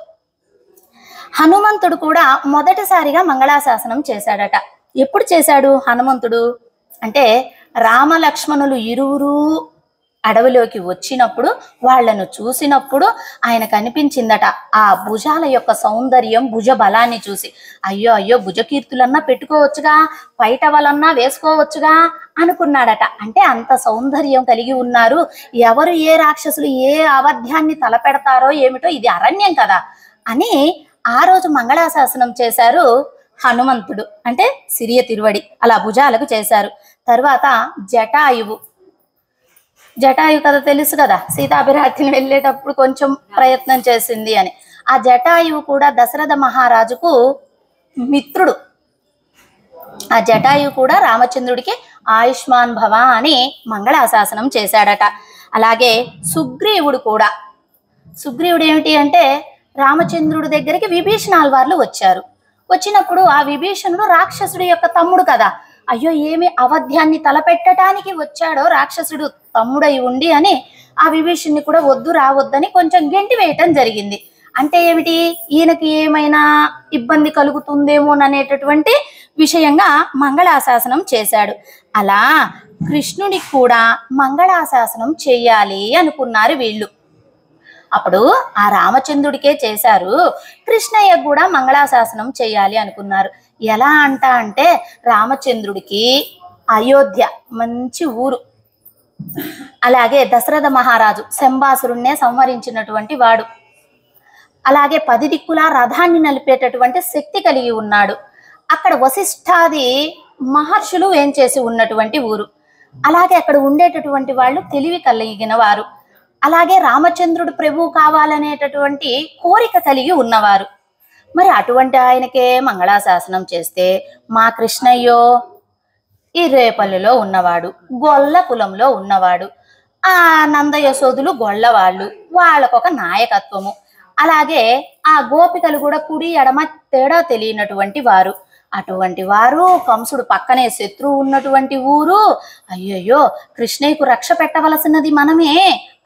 హనుమంతుడు కూడా మొదటిసారిగా మంగళాశాసనం చేశాడట. ఎప్పుడు చేశాడు హనుమంతుడు అంటే రామలక్ష్మణులు ఇరువురు అడవిలోకి వచ్చినప్పుడు వాళ్ళను చూసినప్పుడు ఆయనకు అనిపించిందట ఆ భుజాల యొక్క సౌందర్యం, భుజ బలాన్ని చూసి అయ్యో అయ్యో భుజకీర్తులన్నా పెట్టుకోవచ్చుగా, పైటవలన్నా వేసుకోవచ్చుగా అనుకున్నాడట. అంటే అంత సౌందర్యం కలిగి ఉన్నారు, ఎవరు ఏ రాక్షసులు ఏ అవధ్యాన్ని తలపెడతారో ఏమిటో, ఇది అరణ్యం కదా అని ఆ రోజు మంగళాశాసనం చేశారు హనుమంతుడు. అంటే సిరియ తిరువడి అలా భుజాలకు చేశారు. తర్వాత జటాయు కథ తెలుసు కదా, సీతాభిరాటిని వెళ్ళేటప్పుడు కొంచెం ప్రయత్నం చేసింది అని. ఆ జటాయువు కూడా దశరథ మహారాజుకు మిత్రుడు. ఆ జటాయువు కూడా రామచంద్రుడికి ఆయుష్మాన్ భవ అని మంగళాశాసనం చేశాడట. అలాగే సుగ్రీవుడు ఏమిటి అంటే రామచంద్రుడి దగ్గరికి విభీషణాల వాళ్ళు వచ్చారు. వచ్చినప్పుడు ఆ విభీషణుడు రాక్షసుడి యొక్క తమ్ముడు కదా, అయ్యో ఏమి అవధ్యాన్ని తలపెట్టడానికి వచ్చాడో రాక్షసుడు తమ్ముడై ఉండి అని ఆ విభీషణ్ణి కూడా వద్దు రావద్దని కొంచెం గెంటి వేయటం జరిగింది. అంటే ఏమిటి, ఈయనకి ఏమైనా ఇబ్బంది కలుగుతుందేమోననేటటువంటి విషయంగా మంగళాశాసనం చేశాడు. అలా కృష్ణుడికి కూడా మంగళాశాసనం చేయాలి అనుకున్నారు వీళ్ళు. అప్పుడు ఆ రామచంద్రుడికే చేశారు, కృష్ణయ్య కూడా మంగళాశాసనం చేయాలి అనుకున్నారు. ఎలా అంటే రామచంద్రుడికి అయోధ్య మంచి ఊరు, అలాగే దశరథ మహారాజు శంబాసురుణ్ణే సంహరించినటువంటి వాడు, అలాగే 10 దిక్కులా రథాన్ని నలిపేటటువంటి శక్తి కలిగి ఉన్నాడు. అక్కడ వశిష్ఠాది మహర్షులు ఏం చేసి ఉన్నటువంటి ఊరు, అలాగే అక్కడ ఉండేటటువంటి వాళ్ళు తెలివి కలిగిన వారు, అలాగే రామచంద్రుడు ప్రభువు కావాలనేటటువంటి కోరిక కలిగి ఉన్నవారు. మరి అటువంటి ఆయనకే మంగళాశాసనం చేస్తే మా కృష్ణయ్యో ఈ రేపల్లిలో ఉన్నవాడు, గొల్ల కులంలో ఉన్నవాడు, ఆ నందయశోదులు గొల్లవాళ్ళు, వాళ్ళకొక నాయకత్వము, అలాగే ఆ గోపికలు కూడా కుడి ఎడమ తేడా తెలియనటువంటి వారు. అటువంటి వారు కంసుడు పక్కనే శత్రువు ఉన్నటువంటి ఊరు. అయ్యయ్యో కృష్ణయ్యకు రక్ష పెట్టవలసినది మనమే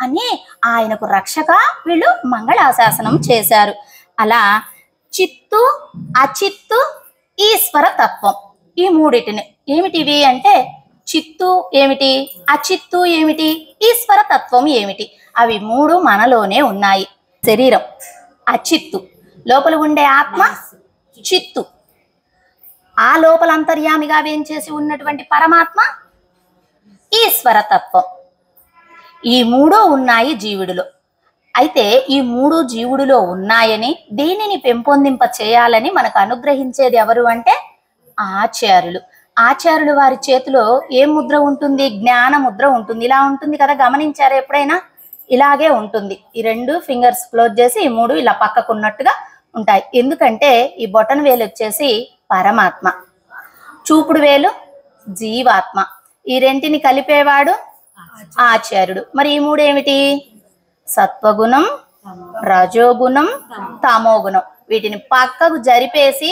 అని ఆయనకు రక్షగా వీళ్ళు మంగళాశాసనం చేశారు. అలా చిత్తు, అచిత్తు, ఈశ్వర తత్వం ఈ మూడిటిని ఏమిటివి అంటే చిత్తు ఏమిటి, అచిత్తు ఏమిటి, ఈశ్వర తత్వం ఏమిటి, అవి మూడు మనలోనే ఉన్నాయి. శరీరం అచిత్తు, లోపల ఉండే ఆత్మ చిత్తు, ఆ లోపల అంతర్యామిగా వేంచేసి ఉన్నటువంటి పరమాత్మ ఈశ్వర తత్వం. ఈ మూడు ఉన్నాయి జీవుడిలో. అయితే ఈ మూడు జీవుడిలో ఉన్నాయని దీనిని పెంపొందింప చేయాలని మనకు అనుగ్రహించేది ఎవరు అంటే ఆచార్యులు. ఆచార్యులు వారి చేతిలో ఏ ముద్ర ఉంటుంది, జ్ఞాన ముద్ర ఉంటుంది. ఇలా ఉంటుంది కదా, గమనించారా ఎప్పుడైనా? ఇలాగే ఉంటుంది. ఈ 2 ఫింగర్స్ క్లోజ్ చేసి ఈ 3 ఇలా పక్కకున్నట్టుగా ఉంటాయి. ఎందుకంటే ఈ బొటన వేలు వచ్చేసి పరమాత్మ, చూపుడు వేలు జీవాత్మ, ఈ రెంటిని కలిపేవాడు ఆచార్యుడు. మరి ఈ 3 ఏమిటి? సత్వగుణం, రజోగుణం, తమోగుణం. వీటిని పక్కకు జరిపేసి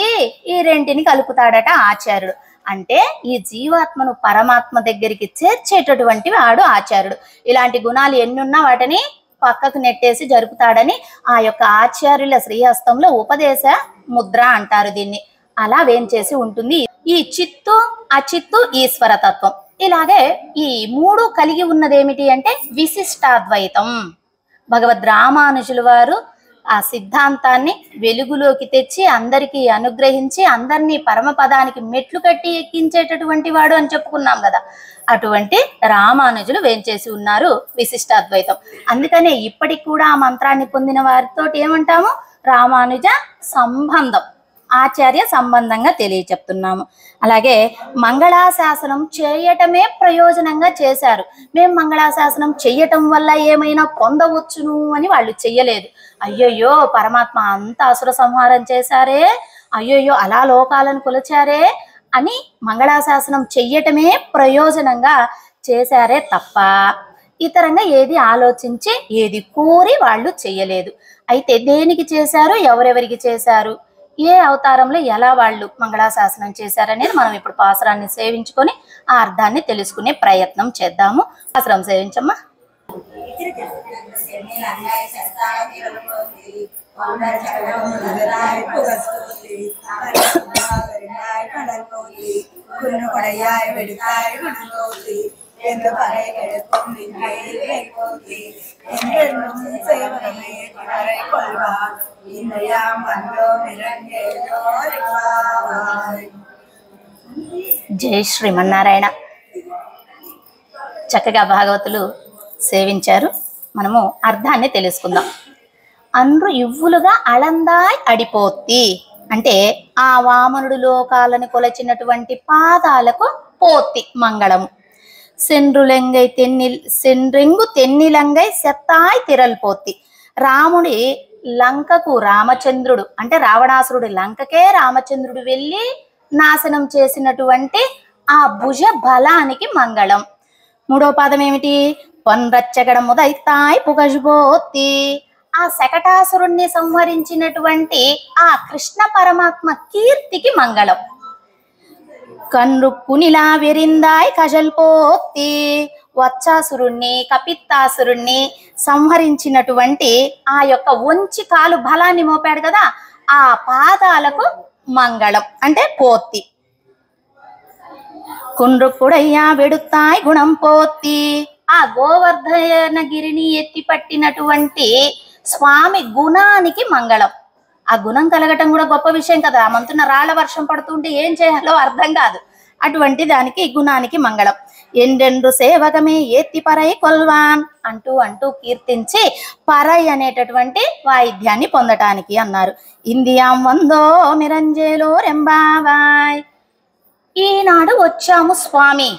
ఈ రెంటిని కలుపుతాడట ఆచార్యుడు. అంటే ఈ జీవాత్మను పరమాత్మ దగ్గరికి చేర్చేటటువంటి వాడు ఆచార్యుడు. ఇలాంటి గుణాలు ఎన్నున్నా వాటిని పక్కకు నెట్టేసి జరుపుతాడని ఆ యొక్క ఆచార్యుల శ్రీహస్తంలో ఉపదేశ ముద్ర అంటారు దీన్ని. అలా వేంచేసి ఉంటుంది ఈ చిత్తు, అచిత్తు, ఈశ్వర తత్వం. ఇలాగే ఈ 3 కలిగి ఉన్నదేమిటి అంటే విశిష్టాద్వైతం. భగవద్ రామానుజుల వారు ఆ సిద్ధాంతాన్ని వెలుగులోకి తెచ్చి అందరికీ అనుగ్రహించి అందరినీ పరమపదానికి మెట్లు కట్టి ఎక్కించేటటువంటి వాడు అని చెప్పుకున్నాం కదా. అటువంటి రామానుజులు వేంచేసి ఉన్నారు విశిష్టాద్వైతం. అందుకనే ఇప్పటికి కూడా ఆ మంత్రాన్ని పొందిన వారితో ఏమంటాము? రామానుజ సంబంధం, ఆచార్య సంబంధంగా తెలియచెప్తున్నాము. అలాగే మంగళాశాసనం చేయటమే ప్రయోజనంగా చేశారు. మేము మంగళాశాసనం చెయ్యటం వల్ల ఏమైనా పొందవచ్చును అని వాళ్ళు చెయ్యలేదు. అయ్యయ్యో పరమాత్మ అంత అసుర సంహారం చేశారే, అయ్యయ్యో అలా లోకాలను కొలిచారే అని మంగళాశాసనం చెయ్యటమే ప్రయోజనంగా చేశారే తప్ప ఇతరంగా ఏది ఆలోచించి ఏది కోరి వాళ్ళు చెయ్యలేదు. అయితే దేనికి చేశారు, ఎవరెవరికి చేశారు, ఏ అవతారంలో ఎలా వాళ్ళు మంగళాశాసనం చేశారనేది మనం ఇప్పుడు పాసురాన్ని సేవించుకొని ఆ అర్థాన్ని తెలుసుకునే ప్రయత్నం చేద్దాము. పాసురం సేవించమ్మా. జై శ్రీమన్నారాయణ. చక్కగా భాగవతులు సేవించారు. మనము అర్థాన్ని తెలుసుకుందాం. అండ్రు ఇవ్వులుగా అళందాయ్ అడిపోత్తి అంటే ఆ వామనుడు లోకాలను కొలచినటువంటి పాదాలకు పోత్తి మంగళము. సెండ్రులెంగై సెండ్రెంగు తెన్నిలంగై సెత్తాయ్ తిరల్పోత్తి. రాముడి లంకకు రామచంద్రుడు అంటే రావణాసురుడి లంకకే రామచంద్రుడు వెళ్ళి నాశనం చేసినటువంటి ఆ భుజ బలానికి మంగళం. 3వ పాదం ఏమిటి? పొన్రచ్చగడ ముదైతాయ్ పుగజుబోత్తి. ఆ శకటాసురుణ్ణి సంహరించినటువంటి ఆ కృష్ణ పరమాత్మ కీర్తికి మంగళం. కన్రుక్కునిలా వెరిందాయ్ కజల్పోత్తి. వత్సాసురుణ్ణి కపిత్తాసురుణ్ణి సంహరించినటువంటి ఆ యొక్క వంచి కాలు బలాన్ని మోపాడు కదా, ఆ పాదాలకు మంగళం అంటే పోత్తి. కుండ్రుప్పుడయ్యా వెడుతాయ్ గుణం పోతి. ఆ గోవర్ధనగిరిని ఎత్తి పట్టినటువంటి స్వామి గుణానికి మంగళం. ఆ గుణం కలగటం కూడా గొప్ప విషయం కదా. మంతున్న రాళ్ల వర్షం పడుతుంటే ఏం చేయాలో అర్థం కాదు. అటువంటి దానికి గుణానికి మంగళం. ఎండెండ్రు సేవకమే ఏత్తి పరై కొల్వాన్ అంటూ అంటూ కీర్తించి పరై అనేటటువంటి వాయిద్యాన్ని పొందటానికి అన్నారు. ఇందియాం వందో మిరంజేలో రెంబావాయ్, ఈనాడు వచ్చాము స్వామి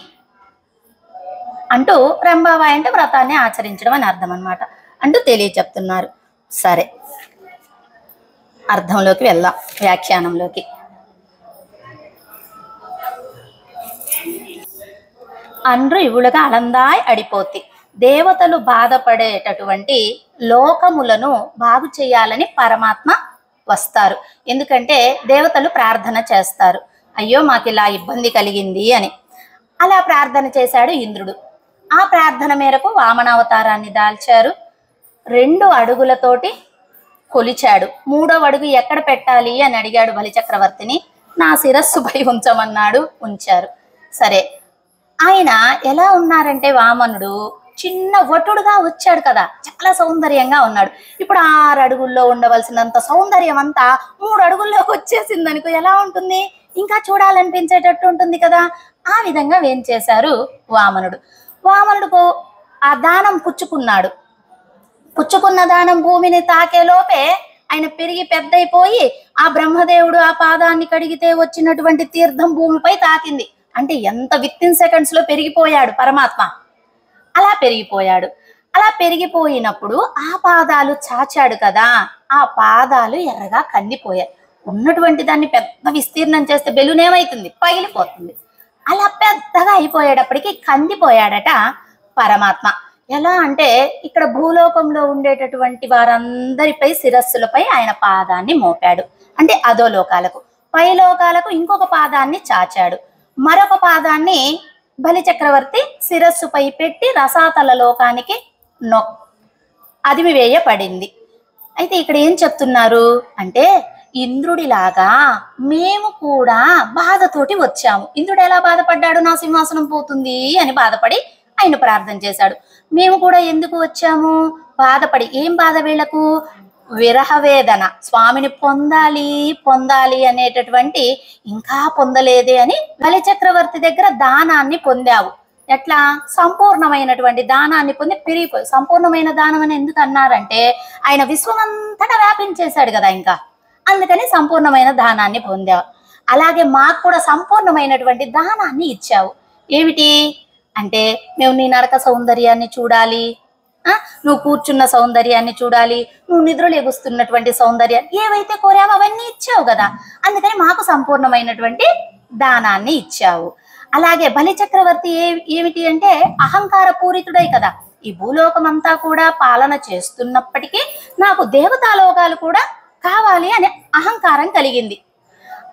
అంటూ, రెంబావాయ్ అంటే వ్రతాన్ని ఆచరించడం అని అర్థం అన్నమాట, అంటూ తెలియచెప్తున్నారు. సరే, అర్థంలోకి వెళ్దాం, వ్యాఖ్యానంలోకి. అండ్రు ఇవులుగా అలందాయ్ అడిపోతి. దేవతలు బాధపడేటటువంటి లోకములను బాగు చేయాలని పరమాత్మ వస్తారు. ఎందుకంటే దేవతలు ప్రార్థన చేస్తారు, అయ్యో మాకు ఇలా ఇబ్బంది కలిగింది అని. అలా ప్రార్థన చేశాడు ఇంద్రుడు. ఆ ప్రార్థన మేరకు వామనావతారాన్ని దాల్చారు. 2 అడుగులతోటి కొలిచాడు. 3వ అడుగు ఎక్కడ పెట్టాలి అని అడిగాడు బలిచక్రవర్తిని. నా శిరస్సుపై ఉంచమన్నాడు, ఉంచారు. సరే, ఆయన ఎలా ఉన్నారంటే వామనుడు చిన్న వటుడుగా వచ్చాడు కదా, చాలా సౌందర్యంగా ఉన్నాడు. ఇప్పుడు 6 అడుగుల్లో ఉండవలసినంత సౌందర్యం అంతా 3 అడుగుల్లోకి వచ్చేసింది అనుకో, ఎలా ఉంటుంది? ఇంకా చూడాలనిపించేటట్టు ఉంటుంది కదా. ఆ విధంగా ఏం చేశారు వామనుడు. వామనుడుకు ఆ దానం పుచ్చుకున్నాడు. పుచ్చుకున్న దానం భూమిని తాకే లోపే ఆయన పెరిగి పెద్దయిపోయి ఆ బ్రహ్మదేవుడు ఆ పాదాన్ని కడిగితే వచ్చినటువంటి తీర్థం భూమిపై తాకింది. అంటే ఎంత వితిన్ సెకండ్స్ లో పెరిగిపోయాడు పరమాత్మ. అలా పెరిగిపోయాడు. అలా పెరిగిపోయినప్పుడు ఆ పాదాలు చాచాడు కదా, ఆ పాదాలు ఎర్రగా కందిపోయాయి. ఉన్నటువంటి దాన్ని పెద్ద విస్తీర్ణం చేస్తే బెలూన్ ఏమైతుంది? పగిలిపోతుంది. అలా పెద్దగా అయిపోయేటప్పటికి కందిపోయాడట పరమాత్మ. ఎలా అంటే ఇక్కడ భూలోకంలో ఉండేటటువంటి వారందరిపై శిరస్సులపై ఆయన పాదాన్ని మోపాడు. అంటే అధోలోకాలకు, పైలోకాలకు ఇంకొక పాదాన్ని చాచాడు. మరొక పాదాన్ని బలి చక్రవర్తి శిరస్సుపై పెట్టి రసాతల లోకానికి అదిమివేయబడింది. అయితే ఇక్కడ ఏం చెప్తున్నారు అంటే, ఇంద్రుడిలాగా మేము కూడా బాధతోటి వచ్చాము. ఇంద్రుడు ఎలా బాధపడ్డాడు? నా సింహాసనం పోతుంది అని బాధపడి ఆయన ప్రార్థన చేశాడు. మేము కూడా ఎందుకు వచ్చాము? బాధపడి. ఏం బాధ వీళ్లకు? విరహ వేదన. స్వామిని పొందాలి పొందాలి అనేటటువంటి, ఇంకా పొందలేదే అని బలి చక్రవర్తి దగ్గర దానాన్ని పొందావు. ఎట్లా? సంపూర్ణమైనటువంటి దానాన్ని పొంది పెరిగిపోయి. సంపూర్ణమైన దానం అని ఎందుకు అన్నారంటే, ఆయన విశ్వమంతటా వ్యాపించేశాడు కదా, ఇంకా అందుకని సంపూర్ణమైన దానాన్ని పొందావు. అలాగే మాకు కూడా సంపూర్ణమైనటువంటి దానాన్ని ఇచ్చావు. ఏమిటి అంటే, మేము నీ నడక సౌందర్యాన్ని చూడాలి, నువ్వు కూర్చున్న సౌందర్యాన్ని చూడాలి, నువ్వు నిద్రలు ఎగుస్తున్నటువంటి సౌందర్యాన్ని, ఏవైతే కోరావో అవన్నీ ఇచ్చావు కదా, అందుకని మాకు సంపూర్ణమైనటువంటి దానాన్ని ఇచ్చావు. అలాగే బలి చక్రవర్తి ఏమిటి అంటే అహంకార పూరితుడై కదా, ఈ భూలోకం అంతా కూడా పాలన చేస్తున్నప్పటికీ నాకు దేవతాలోకాలు కూడా కావాలి అనే అహంకారం కలిగింది.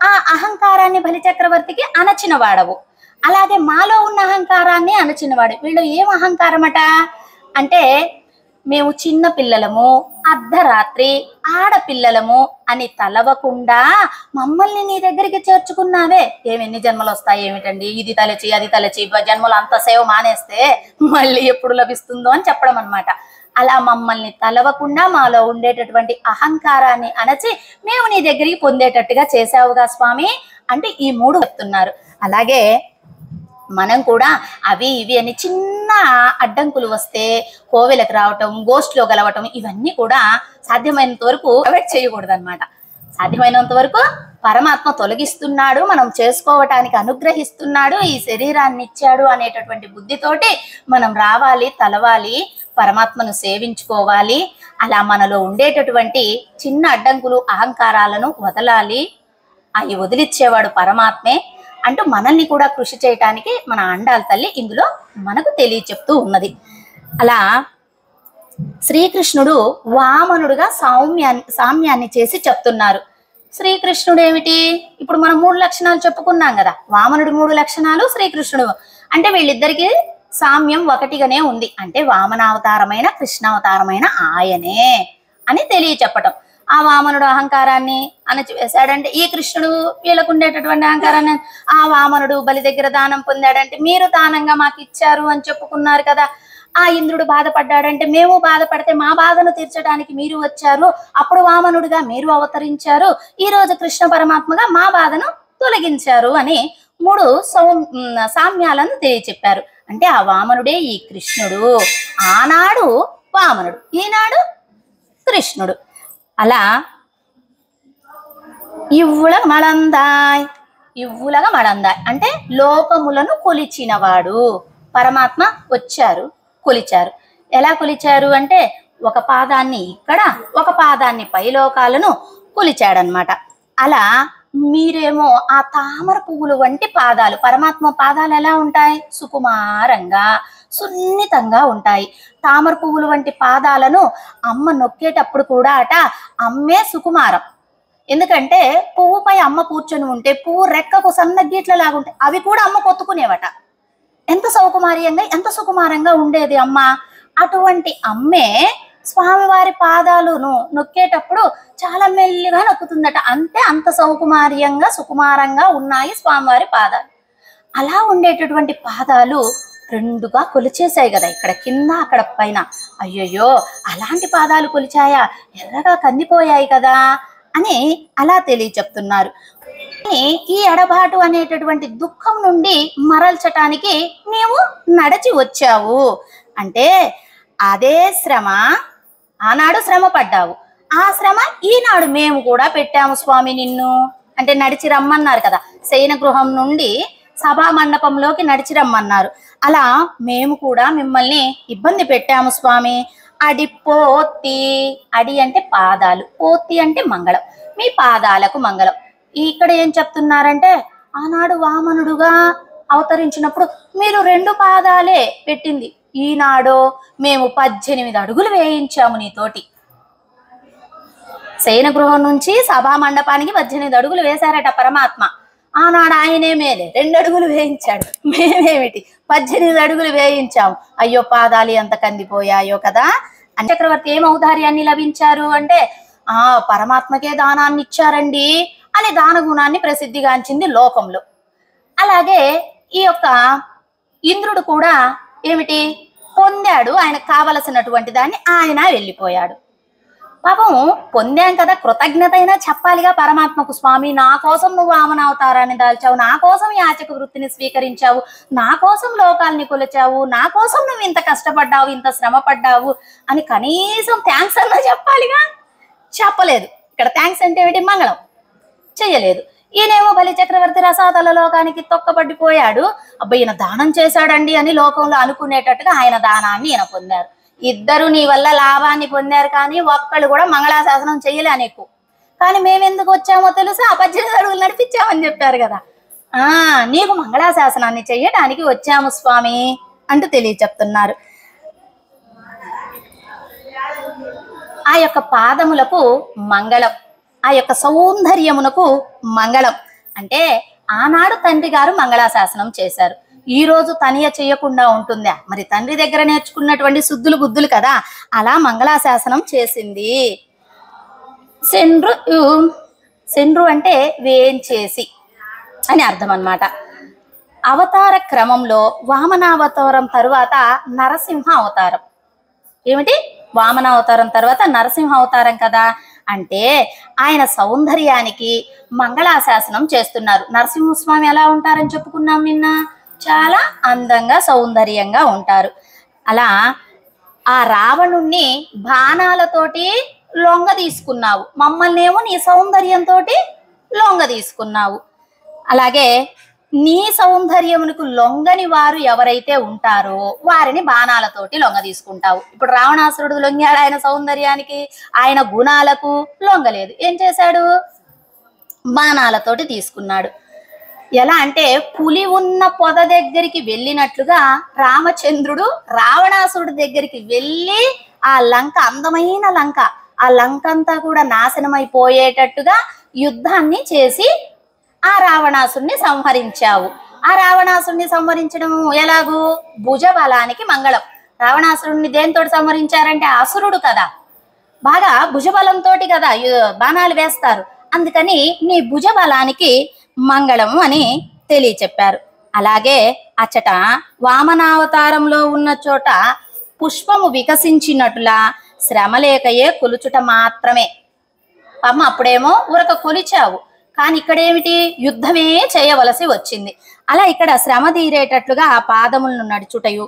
ఆ అహంకారాన్ని బలి చక్రవర్తికి అణచిన వాడవు. అలాగే మాలో ఉన్న అహంకారాన్ని అణచినవాడు. వీళ్ళు ఏం అహంకారమట అంటే, మేము చిన్న పిల్లలము, అర్ధరాత్రి ఆడపిల్లలము అని తలవకుండా మమ్మల్ని నీ దగ్గరికి చేర్చుకున్నావే. ఎన్ని జన్మలు వస్తాయి ఏమిటండి, ఇది తలచి అది తలచి జన్మలు అంత సేవ మానేస్తే మళ్ళీ ఎప్పుడు లభిస్తుందో అని చెప్పడం అన్నమాట. అలా మమ్మల్ని తలవకుండా మాలో ఉండేటటువంటి అహంకారాన్ని అణచి మేము నీ దగ్గరికి పొందేటట్టుగా చేసావుగా స్వామి అంటే ఈ 3 చెప్తున్నారు. అలాగే మనం కూడా అవి ఇవి అని చిన్న అడ్డంకులు వస్తే కోవెలకు రావటం, గోష్ఠిలో గలవటం, ఇవన్నీ కూడా సాధ్యమైనంత వరకు అవాయిడ్ చేయకూడదు అనమాట. సాధ్యమైనంత వరకు పరమాత్మ తొలగిస్తున్నాడు, మనం చేసుకోవటానికి అనుగ్రహిస్తున్నాడు, ఈ శరీరాన్ని ఇచ్చాడు అనేటటువంటి బుద్ధితోటి మనం రావాలి, తలవాలి, పరమాత్మను సేవించుకోవాలి. అలా మనలో ఉండేటటువంటి చిన్న అడ్డంకులు, అహంకారాలను వదలాలి. అవి వదిలిచ్చేవాడు పరమాత్మే అంటూ మనల్ని కూడా కృషి చేయటానికి మన అండాల తల్లి ఇందులో మనకు తెలియచెప్తూ ఉన్నది. అలా శ్రీకృష్ణుడు వామనుడుగా సామ్యాన్ని చేసి చెప్తున్నారు. శ్రీకృష్ణుడు ఏమిటి? ఇప్పుడు మనం 3 లక్షణాలు చెప్పుకున్నాం కదా, వామనుడు 3 లక్షణాలు, శ్రీకృష్ణుడు. అంటే వీళ్ళిద్దరికి సామ్యం ఒకటిగానే ఉంది. అంటే వామనావతారమైన కృష్ణావతారమైన ఆయనే అని తెలియచెప్పటం. ఆ వామనుడు అహంకారాన్ని అణచివేశాడంటే, ఈ కృష్ణుడు వీళ్ళకు ఉండేటటువంటి అహంకారాన్ని, ఆ వామనుడు బలి దగ్గర దానం పొందాడంటే మీరు దానంగా మాకు ఇచ్చారు అని చెప్పుకున్నారు కదా, ఆ ఇంద్రుడు బాధపడ్డాడంటే మేము బాధపడితే మా బాధను తీర్చడానికి మీరు వచ్చారు, అప్పుడు వామనుడిగా మీరు అవతరించారు, ఈ రోజు కృష్ణ పరమాత్మగా మా బాధను తొలగించారు అని 3 సామ్యాలను తెలియచెప్పారు. అంటే ఆ వామనుడే ఈ కృష్ణుడు. ఆనాడు వామనుడు, ఈనాడు కృష్ణుడు. అలా ఇవ్వులగ మళందాయ్ అంటే లోకములను కొలిచినవాడు. పరమాత్మ వచ్చారు, కొలిచారు. ఎలా కొలిచారు అంటే ఒక పాదాన్ని ఇక్కడ, ఒక పాదాన్ని పైలోకాలను కొలిచాడనమాట. అలా మీరేమో ఆ తామర పువ్వులు వంటి పాదాలు, పరమాత్మ పాదాలు ఎలా ఉంటాయి? సుకుమారంగా, సున్నితంగా ఉంటాయి. తామర పువ్వులు వంటి పాదాలను అమ్మ నొక్కేటప్పుడు కూడా అమ్మే సుకుమారం. ఎందుకంటే పువ్వుపై అమ్మ కూర్చొని ఉంటే పువ్వు రెక్కకు సన్న గీట్లలాగుంటాయి, అవి కూడా అమ్మ కొత్తుకునేవట. ఎంత సౌకుమార్యంగా, ఎంత సుకుమారంగా ఉండేది అమ్మ. అటువంటి అమ్మే స్వామివారి పాదాలను నొక్కేటప్పుడు చాలా మెల్లిగా నొక్కుతుందట. అంతే, అంత సౌకుమార్యంగా సుకుమారంగా ఉన్నాయి స్వామివారి పాదాలు. అలా ఉండేటటువంటి పాదాలు రెండుగా కొలిచేశాయి కదా, ఇక్కడ కింద అక్కడ పైన. అయ్యయ్యో, అలాంటి పాదాలు కొలిచాయా, ఎర్రగా కందిపోయాయి కదా అని అలా తెలియచెప్తున్నారు. ఈ ఎడబాటు అనేటటువంటి దుఃఖం నుండి మరల్చటానికి నీవు నడిచి వచ్చావు అంటే అదే శ్రమ, ఆనాడు శ్రమ పడ్డావు, ఆ శ్రమ ఈనాడు మేము కూడా పెట్టాము స్వామి నిన్ను. అంటే నడిచి రమ్మన్నారు కదా, శయన గృహం నుండి సభా మండపంలోకి నడిచి రమ్మన్నారు. అలా మేము కూడా మిమ్మల్ని ఇబ్బంది పెట్టాము స్వామి. అడిపోతి, అడి అంటే పాదాలు, పోతి అంటే మంగళం, మీ పాదాలకు మంగళం. ఇక్కడ ఏం చెప్తున్నారంటే ఆనాడు వామనుడుగా అవతరించినప్పుడు మీరు 2 పాదాలే పెట్టింది, ఈనాడు మేము 18 అడుగులు వేయించాము నీతోటి. శయన గృహం నుంచి సభా మండపానికి 18 అడుగులు వేశారట పరమాత్మ. ఆనాడు ఆయనే మేలే 2 అడుగులు వేయించాడు, మేమేమిటి 18 అడుగులు వేయించాము. అయ్యో, పాదాలు ఎంత కందిపోయాయో కదా. అని చక్రవర్తి ఏం ఔదార్యాన్ని లభించారు అంటే పరమాత్మకే దానాన్ని ఇచ్చారండి అని దాన గుణాన్ని ప్రసిద్ధిగాంచింది లోకంలో. అలాగే ఈ యొక్క ఇంద్రుడు కూడా ఏమిటి పొందాడు, ఆయనకు కావలసినటువంటి దాన్ని, ఆయన వెళ్ళిపోయాడు. పాపం పొందాం కదా, కృతజ్ఞత అయినా చెప్పాలిగా పరమాత్మకు. స్వామి, నా కోసం నువ్వు వామన అవతారాన్ని దాల్చావు, నా కోసం యాచక వృత్తిని స్వీకరించావు, నా కోసం లోకాల్ని కొలిచావు, నా కోసం నువ్వు ఇంత కష్టపడ్డావు, ఇంత శ్రమ పడ్డావు అని కనీసం థ్యాంక్స్ అన్నా చెప్పాలిగా. చెప్పలేదు. ఇక్కడ థ్యాంక్స్ అంటే ఏమిటి? మంగళం చెయ్యలేదు. ఈయనేమో బలి చక్రవర్తి రసాతల లోకానికి తొక్కబడిపోయాడు. అబ్బాయి, ఈయన దానం చేశాడండి అని లోకంలో అనుకునేటట్టుగా ఆయన దానాన్ని ఈయన పొందారు. ఇద్దరు నీ వల్ల లాభాన్ని పొందారు, కానీ ఒక్కళ్ళు కూడా మంగళాశాసనం చెయ్యలే నీకు. కానీ మేమెందుకు వచ్చామో తెలుసా? 18 అడుగులు నడిపించామని చెప్పారు కదా, నీకు మంగళాశాసనాన్ని చెయ్యడానికి వచ్చాము స్వామి అంటూ తెలియచెప్తున్నారు. ఆ యొక్క పాదములకు మంగళం, ఆ యొక్క సౌందర్యమునకు మంగళం. అంటే ఆనాడు తండ్రి గారు మంగళాశాసనం చేశారు, ఈ రోజు తనియ చేయకుండా ఉంటుందా? మరి తండ్రి దగ్గర నేర్చుకున్నటువంటి శుద్ధులు బుద్ధులు కదా, అలా మంగళాశాసనం చేసింది. సెండ్రు అంటే వేంచేసి అని అర్థం అన్నమాట. అవతార క్రమంలో వామనావతారం తరువాత నరసింహ అవతారం. ఏమిటి? వామన అవతారం తర్వాత నరసింహ అవతారం కదా. అంటే ఆయన సౌందర్యానికి మంగళాశాసనం చేస్తున్నారు. నరసింహస్వామి ఎలా ఉంటారని చెప్పుకున్నాం నిన్న, చాలా అందంగా సౌందర్యంగా ఉంటారు. అలా ఆ రావణుణ్ణి బాణాలతోటి లొంగ తీసుకున్నావు, మమ్మల్ని ఏమో నీ సౌందర్యంతో లొంగ తీసుకున్నావు. అలాగే నీ సౌందర్యమునకు లొంగని వారు ఎవరైతే ఉంటారో వారిని బాణాలతోటి లొంగ తీసుకుంటావు. ఇప్పుడు రావణాసురుడు లొంగాడు ఆయన సౌందర్యానికి, ఆయన గుణాలకు లొంగలేదు. ఏం చేశాడు? బాణాలతోటి తీసుకున్నాడు. ఎలా అంటే పులి ఉన్న పొద దగ్గరికి వెళ్ళినట్లుగా రామచంద్రుడు రావణాసురుడి దగ్గరికి వెళ్ళి ఆ లంక, అందమైన లంక, ఆ లంక అంతా కూడా నాశనమైపోయేటట్టుగా యుద్ధాన్ని చేసి ఆ రావణాసుడిని సంహరించావు. ఆ రావణాసుడిని సంహరించడం ఎలాగూ? భుజబలానికి మంగళం. రావణాసురుడిని దేంతో సంహరించారంటే అసురుడు కదా, బాగా భుజబలంతో కదా బాణాలు వేస్తారు, అందుకని నీ భుజబలానికి మంగళము అని తెలియచెప్పారు. అలాగే అచ్చట వామనావతారంలో ఉన్న చోట పుష్పము వికసించినట్లా శ్రమలేకయే కొలుచుట మాత్రమే. అమ్మ అప్పుడేమో ఊరక కొలిచావు, కానీ ఇక్కడేమిటి, యుద్ధమే చేయవలసి వచ్చింది. అలా ఇక్కడ శ్రమ తీరేటట్లుగా ఆ పాదములను నడుచుటయు,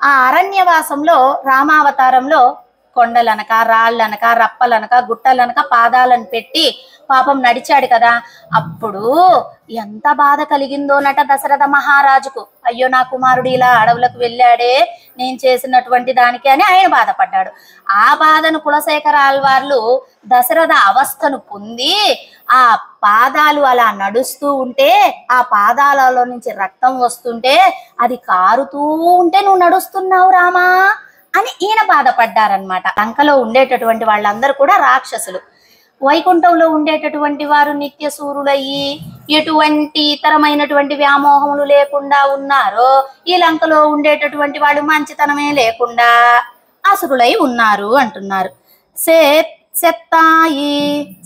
ఆ అరణ్యవాసంలో రామావతారంలో కొండలనక రాళ్ళనక రప్పలనక గుట్టలనక పాదాలను పెట్టి పాపం నడిచాడు కదా, అప్పుడు ఎంత బాధ కలిగిందోనట దశరథ మహారాజుకు. అయ్యో నా కుమారుడు ఇలా అడవులకు వెళ్ళాడే నేను చేసినటువంటి దానికి అని ఆయన బాధపడ్డాడు. ఆ బాధను కులశేఖర ఆళ్వార్లు దశరథ అవస్థను పొంది ఆ పాదాలు అలా నడుస్తూ ఉంటే ఆ పాదాలలో నుంచి రక్తం వస్తుంటే అది కారుతూ ఉంటే నువ్వు నడుస్తున్నావు రామా అని ఈయన బాధపడ్డారనమాట. లంకలో ఉండేటటువంటి వాళ్ళందరూ కూడా రాక్షసులు, వైకుంఠంలో ఉండేటటువంటి వారు నిత్య సూరులయ్యి ఎటువంటి ఇతరమైనటువంటి వ్యామోహములు లేకుండా ఉన్నారో, ఈ లంకలో ఉండేటటువంటి వాళ్ళు మంచితనమే లేకుండా అసురులై ఉన్నారు అంటున్నారు. సెత్తాయి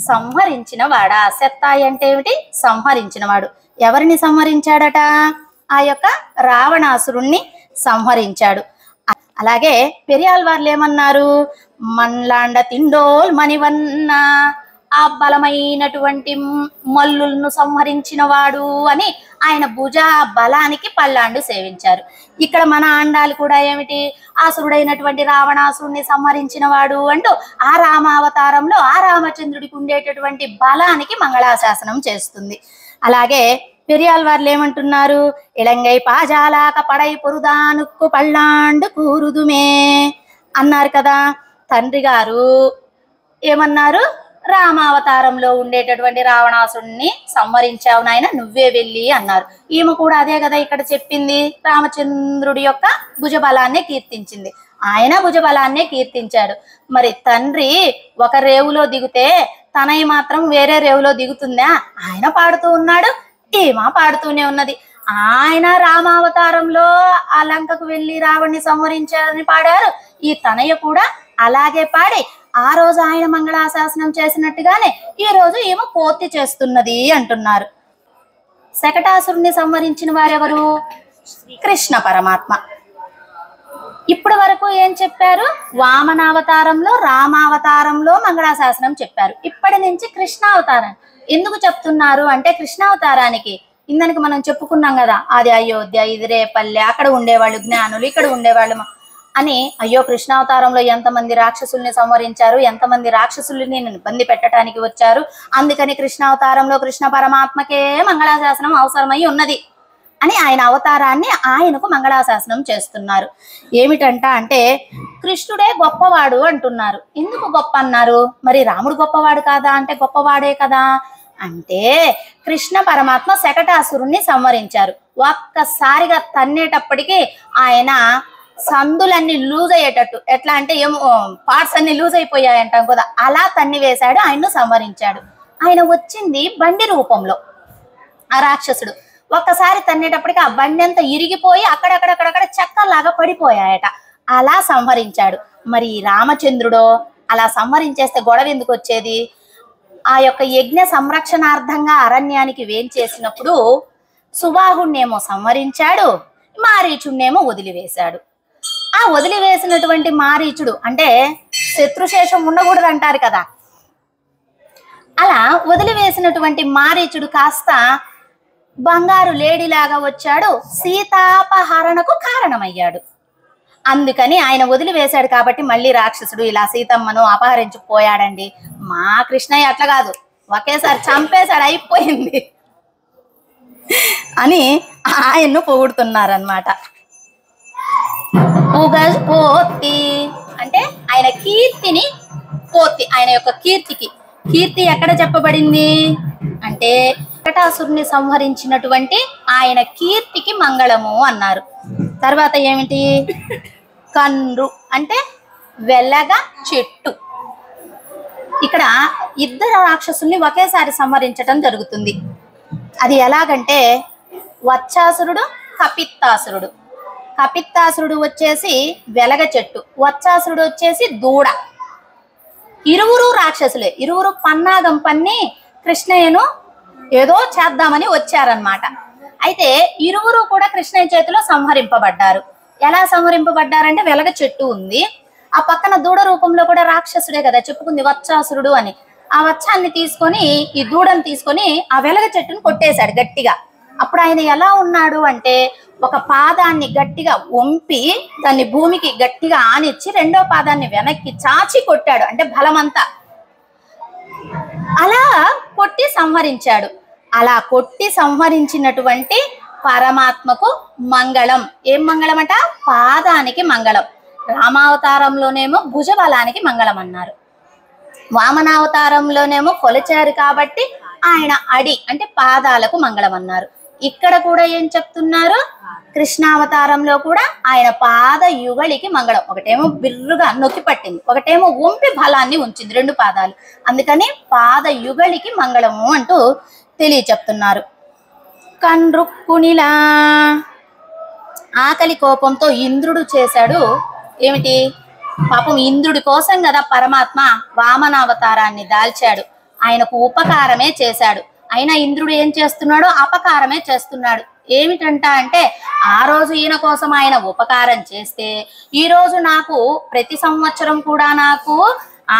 సంహరించిన వాడా. సెత్తాయి అంటే ఏమిటి, సంహరించిన వాడు. ఎవరిని సంహరించాడట, ఆ యొక్క రావణాసురుణ్ణి సంహరించాడు. అలాగే పెరియాళ్వార్లు ఏమన్నారు, మన్లాండ తిండోల్ మణివన్న, ఆ బలమైనటువంటి మల్లులను సంహరించిన వాడు అని ఆయన భుజ బలానికి పల్లాండు సేవించారు. ఇక్కడ మన ఆండాలు కూడా ఏమిటి, ఆసురుడైనటువంటి రావణాసురుణ్ణి సంహరించిన వాడు అంటూ ఆ రామావతారంలో ఆ రామచంద్రుడికి ఉండేటటువంటి బలానికి మంగళాశాసనం చేస్తుంది. అలాగే పెరియాళ్వార్లు ఏమంటున్నారు, ఇళంగై పాజాలాక పడై పొరుదానుక్కు పళ్ళాండు కూరుదుమే అన్నారు కదా. తండ్రి గారు ఏమన్నారు, రామావతారంలో ఉండేటటువంటి రావణాసుడిని సంహరించావు నాయన, నువ్వే వెళ్ళి అన్నారు. ఈమె కూడా అదే కదా ఇక్కడ చెప్పింది, రామచంద్రుడి యొక్క భుజబలాన్నే కీర్తించింది, ఆయన భుజబలాన్నే కీర్తించాడు. మరి తండ్రి ఒక రేవులో దిగితే తనయ్య మాత్రం వేరే రేవులో దిగుతుందా, ఆయన పాడుతూ ఉన్నాడు, ఈమె పాడుతూనే ఉన్నది. ఆయన రామావతారంలో ఆ లంకకు వెళ్ళి రావణ్ణి సంహరించారని పాడారు, ఈ తనయ్య కూడా అలాగే పాడి ఆ రోజు ఆయన మంగళాశాసనం చేసినట్టుగానే ఈ రోజు ఈమె పూర్తి చేస్తున్నది అంటున్నారు. శకటాసురుణ్ణి సంహరించిన వారెవరు, కృష్ణ పరమాత్మ. ఇప్పటి వరకు ఏం చెప్పారు, వామనావతారంలో రామావతారంలో మంగళాశాసనం చెప్పారు. ఇప్పటి నుంచి కృష్ణావతారం ఎందుకు చెప్తున్నారు అంటే, కృష్ణావతారానికి ఇందానికి మనం చెప్పుకున్నాం కదా, అది అయోధ్య, ఇది రేపల్లె, అక్కడ ఉండేవాళ్ళు జ్ఞానులు, ఇక్కడ ఉండేవాళ్ళు అని. అయ్యో కృష్ణావతారంలో ఎంతమంది రాక్షసుల్ని సంహరించారు, ఎంతమంది రాక్షసుల్ని ఇబ్బంది పెట్టడానికి వచ్చారు, అందుకని కృష్ణావతారంలో కృష్ణ పరమాత్మకే మంగళాశాసనం అవసరమై ఉన్నది అని ఆయన అవతారాన్ని ఆయనకు మంగళాశాసనం చేస్తున్నారు. ఏమిటంట అంటే, కృష్ణుడే గొప్పవాడు అంటున్నారు. ఎందుకు గొప్ప అన్నారు, మరి రాముడు గొప్పవాడు కాదా అంటే గొప్పవాడే కదా. అంటే కృష్ణ పరమాత్మ శకటాసురుణ్ణి సంహరించారు. ఒక్కసారిగా తన్నేటప్పటికీ ఆయన సందులన్నీ లూజ్ అయ్యేటట్టు, ఎట్లా అంటే ఏమో పార్ట్స్ అన్ని లూజ్ అయిపోయాయంటాం కదా, అలా తన్ని వేశాడు, ఆయన్ను సంహరించాడు. ఆయన వచ్చింది బండి రూపంలో. ఆ రాక్షసుడు ఒక్కసారి తన్నేటప్పటికి ఆ బండి అంతా ఇరిగిపోయి అక్కడక్కడక్కడక్కడ చెక్కలాగా పడిపోయాయట, అలా సంహరించాడు. మరి రామచంద్రుడో అలా సంహరించేస్తే గొడవ ఎందుకు వచ్చేది, ఆ యొక్క యజ్ఞ సంరక్షణార్థంగా అరణ్యానికి వేంచేసినప్పుడు సుబాహుణ్ణేమో సంహరించాడు, మారీచుణ్ణేమో వదిలివేశాడు. ఆ వదిలివేసినటువంటి మారీచుడు అంటే శత్రుశేషం ఉండకూడదు అంటారు కదా, అలా వదిలివేసినటువంటి మారీచుడు కాస్త బంగారు లేడీలాగా వచ్చాడు, సీతాపహరణకు కారణమయ్యాడు. అందుకని ఆయన వదిలివేశాడు కాబట్టి మళ్ళీ రాక్షసుడు ఇలా సీతమ్మను అపహరించుకుపోయాడండి. మా కృష్ణయ్య అట్లా కాదు, ఒకేసారి చంపేశాడు, అయిపోయింది అని ఆయన్ను పొగుడుతున్నారనమాట. పోతి అంటే ఆయన కీర్తిని, పోతి ఆయన యొక్క కీర్తి ఎక్కడ చెప్పబడింది అంటే, శకటాసురుని సంహరించినటువంటి ఆయన కీర్తికి మంగళము అన్నారు. తర్వాత ఏమిటి, కన్రు అంటే వెలగ చెట్టు. ఇక్కడ ఇద్దరు రాక్షసుల్ని ఒకేసారి సంహరించటం జరుగుతుంది. అది ఎలాగంటే, వచ్చాసురుడు కపిత్తాసురుడు. కపిత్తాసురుడు వచ్చేసి వెలగ చెట్టు, వచ్చాసురుడు వచ్చేసి దూడ. ఇరువురు రాక్షసులే, ఇరువురు పన్నాగం పన్ని కృష్ణయ్యను ఏదో చేద్దామని వచ్చారనమాట. అయితే ఇరువురు కూడా కృష్ణయ్య చేతిలో సంహరింపబడ్డారు. ఎలా సంహరింపబడ్డారంటే వెలగ చెట్టు ఉంది, ఆ పక్కన దూడ రూపంలో కూడా రాక్షసుడే కదా చెప్పుకుంది వత్సాసురుడు అని. ఆ వత్సాన్ని తీసుకొని ఈ దూడను తీసుకొని ఆ వెలగ చెట్టును కొట్టేశాడు గట్టిగా. అప్పుడు ఆయన ఎలా ఉన్నాడు అంటే ఒక పాదాన్ని గట్టిగా వంపి దాన్ని భూమికి గట్టిగా ఆనిచ్చి రెండో పాదాన్ని వెనక్కి చాచి కొట్టాడు, అంటే బలమంతా అలా కొట్టి సంహరించాడు. అలా కొట్టి సంహరించినటువంటి పరమాత్మకు మంగళం. ఏం మంగళం అట? పాదానికి మంగళం. రామావతారంలోనేమో భుజబలానికి మంగళం అన్నారు, వామనావతారంలోనేమో కొలిచారు కాబట్టి ఆయన అడి అంటే పాదాలకు మంగళం అన్నారు. ఇక్కడ కూడా ఏం చెప్తున్నారు? కృష్ణావతారంలో కూడా ఆయన పాద యుగళికి మంగళం. ఒకటేమో బిర్రుగా నొక్కి పట్టింది, ఒకటేమో వంపి బలాన్ని ఉంచింది, రెండు పాదాలు. అందుకని పాద యుగళికి మంగళము అంటూ చెప్తున్నారు. కండ్రుక్కునిలా ఆకలి కోపంతో ఇంద్రుడు చేశాడు ఏమిటి? పాపం ఇంద్రుడి కోసం కదా పరమాత్మ వామనావతారాన్ని దాల్చాడు, ఆయనకు ఉపకారమే చేశాడు. అయినా ఇంద్రుడు ఏం చేస్తున్నాడు? అపకారమే చేస్తున్నాడు. ఏమిటంట అంటే ఆ రోజు ఈయన కోసం ఆయన ఉపకారం చేస్తే ఈ రోజు నాకు ప్రతి సంవత్సరం కూడా నాకు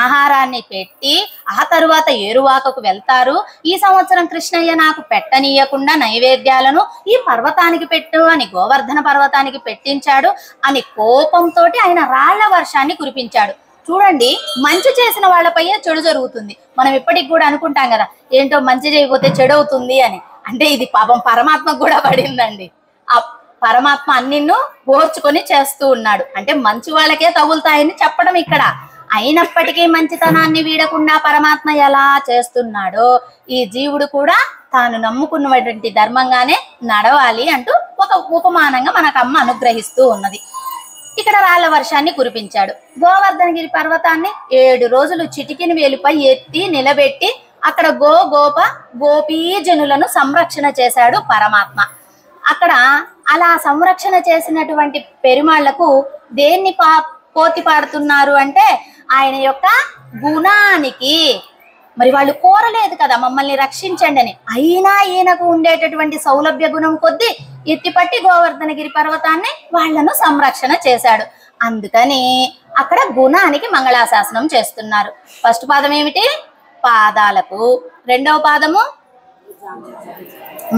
ఆహారాన్ని పెట్టి ఆ తరువాత ఏరువాకకు వెళ్తారు, ఈ సంవత్సరం కృష్ణయ్య నాకు పెట్టనీయకుండా నైవేద్యాలను ఈ పర్వతానికి పెట్టు అని గోవర్ధన పర్వతానికి పెట్టించాడు అని కోపంతో ఆయన రాళ్ల వర్షాన్ని కురిపించాడు. చూడండి, మంచి చేసిన వాళ్ళపైయే చెడు జరుగుతుంది. మనం ఇప్పటికి కూడా అనుకుంటాం కదా, ఏంటో మంచి చేయకపోతే చెడు అవుతుంది అని. అంటే ఇది పాపం పరమాత్మకు కూడా పడిందండి. ఆ పరమాత్మ అన్నిన్ను ఓర్చుకొని చేస్తూ ఉన్నాడు. అంటే మంచి వాళ్ళకే తగులుతాయని చెప్పడం ఇక్కడ. అయినప్పటికీ మంచితనాన్ని వీడకుండా పరమాత్మ ఎలా చేస్తున్నాడో ఈ జీవుడు కూడా తాను నమ్ముకున్నటువంటి ధర్మంగానే నడవాలి అంటూ ఒక ఉపమానంగా మనకు అమ్మ అనుగ్రహిస్తూ ఉన్నది. ఇక్కడ రాళ్ల వర్షాన్ని కురిపించాడు. గోవర్ధనగిరి పర్వతాన్ని 7 రోజులు చిటికిన వేలుపై ఎత్తి నిలబెట్టి అక్కడ గోప గోపీజనులను సంరక్షణ చేశాడు పరమాత్మ. అక్కడ అలా సంరక్షణ చేసినటువంటి పెరుమాళ్లకు దేన్ని పోతి పాడుతున్నారు అంటే ఆయన యొక్క గుణానికి. మరి వాళ్ళు కోరలేదు కదా మమ్మల్ని రక్షించండి అని, అయినా ఈయనకు ఉండేటటువంటి సౌలభ్య గుణం కొద్దీ ఎత్తిపట్టి గోవర్ధనగిరి పర్వతాన్ని వాళ్లను సంరక్షణ చేశాడు. అందుకని అక్కడ గుణానికి మంగళాశాసనం చేస్తున్నారు. ఫస్ట్ పాదం ఏమిటి? పాదాలకు. రెండవ పాదము,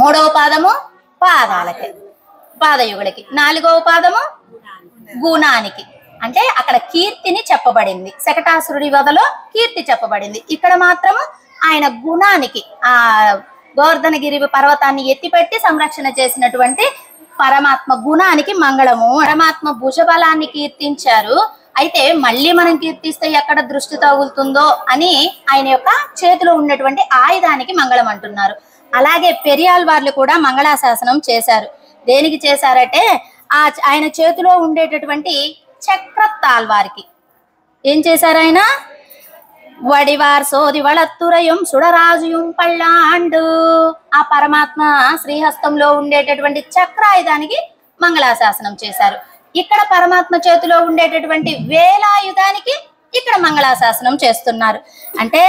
మూడవ పాదము పాదాలకి, పాదయుగులకి. నాలుగవ పాదము గుణానికి. అంటే అక్కడ కీర్తిని చెప్పబడింది, శకటాసురుడి వదలో కీర్తి చెప్పబడింది. ఇక్కడ మాత్రము ఆయన గుణానికి, ఆ గోవర్ధనగిరి పర్వతాన్ని ఎత్తిపెట్టి సంరక్షణ చేసినటువంటి పరమాత్మ గుణానికి మంగళము. పరమాత్మ భుజబలాన్ని కీర్తించారు. అయితే మళ్ళీ మనం కీర్తిస్తే ఎక్కడ దృష్టి తగులుతుందో అని ఆయన యొక్క చేతిలో ఉన్నటువంటి ఆయుధానికి మంగళం అంటున్నారు. అలాగే పెరియాల్ వాళ్ళు కూడా మంగళాశాసనం చేశారు. దేనికి చేశారంటే ఆయన చేతిలో ఉండేటటువంటి చక్రతాల్వారికి ఏం చేశారు? ఆయన వడివార్ సోది వళత్తురయం సుడరాజుయం పళ్ళాండు. ఆ పరమాత్మ శ్రీహస్తంలో ఉండేటటువంటి చక్రాయుధానికి మంగళాశాసనం చేశారు. ఇక్కడ పరమాత్మ చేతిలో ఉండేటటువంటి వేలాయుధానికి ఇక్కడ మంగళాశాసనం చేస్తున్నారు. అంటే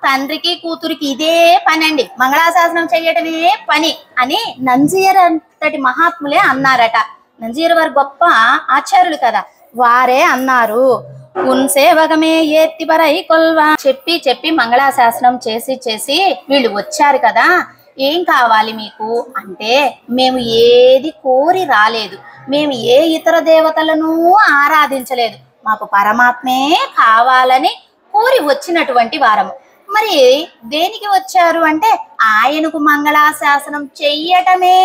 తండ్రికి కూతురికి ఇదే పని అండి, మంగళాశాసనం చేయటమే పని అని నంజీయర్ అంతటి మహాత్ములే అన్నారట. నంజీయర్ వారు గొప్ప ఆచార్యులు కదా, వారే అన్నారు. సేవగమే ఏత్తి బరై కొల్వా చెప్పి చెప్పి మంగళాశాసనం చేసి వీళ్ళు వచ్చారు కదా, ఏం కావాలి మీకు అంటే మేము ఏది కోరి రాలేదు, మేము ఏ ఇతర దేవతలను ఆరాధించలేదు, మాకు పరమాత్మే కావాలని కోరి వచ్చినటువంటి వారము. మరి దేనికి వచ్చారు అంటే ఆయనకు మంగళాశాసనం చెయ్యటమే.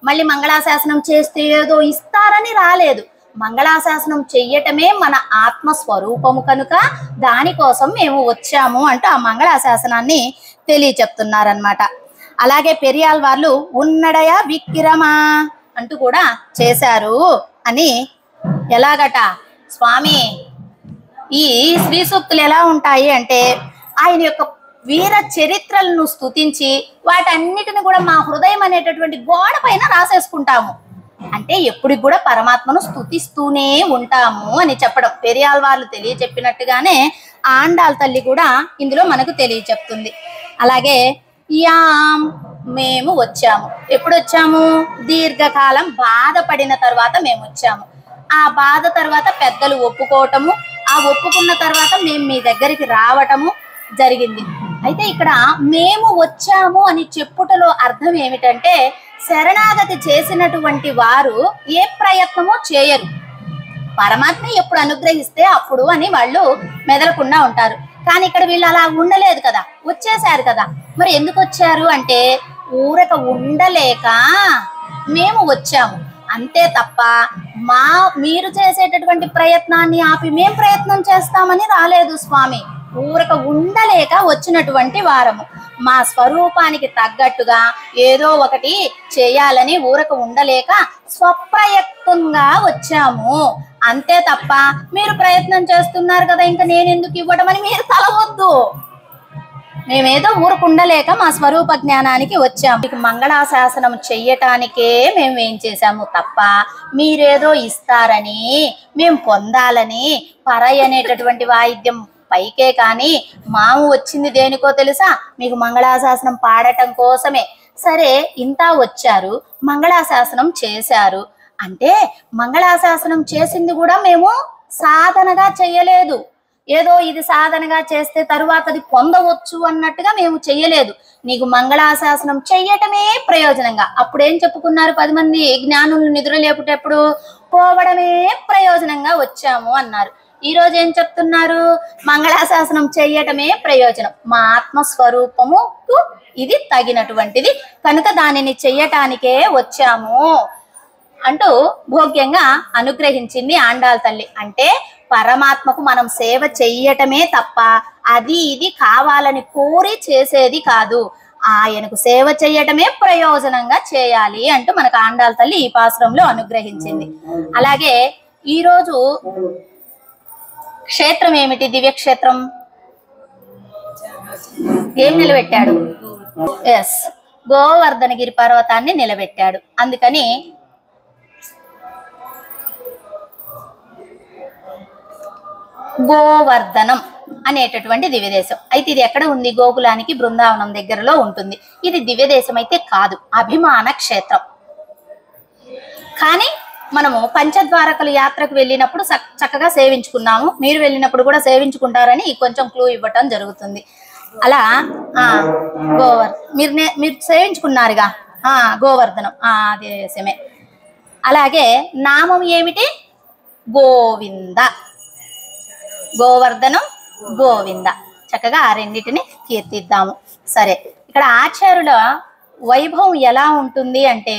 మళ్ళీ మంగళాశాసనం చేస్తే ఏదో ఇస్తారని రాలేదు, మంగళాశాసనం చెయ్యటమే మన ఆత్మస్వరూపము కనుక దానికోసం మేము వచ్చాము అంటూ ఆ మంగళాశాసనాన్ని చెప్తున్నారనమాట. అలాగే పెరియాల్ వాళ్ళు ఉన్నడయ విక్రమా అంటూ కూడా చేశారు అని. ఎలాగట స్వామి, ఈ శ్రీ సూక్తులు ఎలా ఉంటాయి అంటే ఆయన యొక్క వీర చరిత్రలను స్తుతించి వాటన్నిటిని కూడా మా హృదయం అనేటటువంటి గోడ పైన రాసేసుకుంటాము. అంటే ఎప్పటికి కూడా పరమాత్మను స్తుతిస్తూనే ఉంటాము అని చెప్పడం. పెరియాల్ వాళ్ళు చెప్పినట్టుగానే ఆండాళ్ తల్లి కూడా ఇందులో మనకు తెలియచెప్తుంది. అలాగే యాం మేము వచ్చాము. ఎప్పుడు వచ్చాము? దీర్ఘకాలం బాధపడిన తర్వాత మేము వచ్చాము. ఆ బాధ తర్వాత పెద్దలు ఒప్పుకోవటము, ఆ ఒప్పుకున్న తర్వాత మేము మీ దగ్గరికి రావటము జరిగింది. అయితే ఇక్కడ మేము వచ్చాము అని చెప్పుటలో అర్థం ఏమిటంటే, శరణాగతి చేసినటువంటి వారు ఏ ప్రయత్నమో చేయరు, పరమాత్మ ఎప్పుడు అనుగ్రహిస్తే అప్పుడు అని వాళ్ళు మెదలకుండా ఉంటారు. కానీ ఇక్కడ వీళ్ళు అలా ఉండలేదు కదా, వచ్చేసారు కదా. మరి ఎందుకు వచ్చారు అంటే, ఊరక ఉండలేక మేము వచ్చాము అంతే తప్ప మీరు చేసేటటువంటి ప్రయత్నాన్ని ఆపి మేం ప్రయత్నం చేస్తామని రాలేదు స్వామి. ఊరక ఉండలేక వచ్చినటువంటి వారము. మా స్వరూపానికి తగ్గట్టుగా ఏదో ఒకటి చేయాలని ఊరక ఉండలేక స్వప్రయత్నంగా వచ్చాము అంతే తప్ప, మీరు ప్రయత్నం చేస్తున్నారు కదా ఇంకా నేను ఎందుకు ఇవ్వటమని మీరు తలవద్దు. మేమేదో ఊరుకుండలేక మా స్వరూప జ్ఞానానికి వచ్చాము. మీకు మంగళాశాసనం చెయ్యటానికే మేము ఏం చేశాము తప్ప, మీరేదో ఇస్తారని మేము పొందాలని పరై అనేటటువంటి వాయిద్యం పైకే కానీ మాము వచ్చింది దేనికో తెలుసా? మీకు మంగళాశాసనం పాడటం కోసమే. సరే ఇంత వచ్చారు, మంగళాశాసనం చేశారు అంటే, మంగళాశాసనం చేసింది కూడా మేము సాధనగా చెయ్యలేదు. ఏదో ఇది సాధనగా చేస్తే తరువాత అది పొందవచ్చు అన్నట్టుగా మేము చెయ్యలేదు. నీకు మంగళాశాసనం చెయ్యటమే ప్రయోజనంగా. అప్పుడేం చెప్పుకున్నారు 10 మంది జ్ఞానులు నిద్ర లేపుటప్పుడు? పోవడమే ప్రయోజనంగా వచ్చాము అన్నారు. ఈ రోజు ఏం చెప్తున్నారు? మంగళాశాసనం చెయ్యటమే ప్రయోజనం. మా ఆత్మస్వరూపముకు ఇది తగినటువంటిది కనుక దానిని చెయ్యటానికే వచ్చాము అంటూ భోగ్యంగా అనుగ్రహించింది ఆండాళ్ తల్లి. అంటే పరమాత్మకు మనం సేవ చెయ్యటమే తప్ప అది ఇది కావాలని కోరి చేసేది కాదు. ఆయనకు సేవ చెయ్యటమే ప్రయోజనంగా చేయాలి అంటూ మనకు ఆండాళ్ తల్లి ఈ పాసురంలో అనుగ్రహించింది. అలాగే ఈరోజు క్షేత్రం ఏమిటి? దివ్యక్షేత్రం ఏం నిలబెట్టాడు? ఎస్, గోవర్ధనగిరి పర్వతాన్ని నిలబెట్టాడు. అందుకని గోవర్ధనం అనేటటువంటి దివ్యదేశం. అయితే ఇది ఎక్కడ ఉంది? గోకులానికి బృందావనం దగ్గరలో ఉంటుంది. ఇది దివ్యదేశం అయితే కాదు, అభిమాన క్షేత్రం. కానీ మనము పంచద్వారకలు యాత్రకు వెళ్ళినప్పుడు చక్కగా సేవించుకున్నాము. మీరు వెళ్ళినప్పుడు కూడా సేవించుకుంటారని కొంచెం క్లూ ఇవ్వటం జరుగుతుంది. అలా మీరు సేవించుకున్నారుగా గోవర్ధనం దేశమే. అలాగే నామం ఏమిటి? గోవింద. గోవర్ధనం, గోవింద. చక్కగా ఆ రెండింటిని కీర్తిద్దాము. సరే, ఇక్కడ ఆచార్యుల వైభవం ఎలా ఉంటుంది అంటే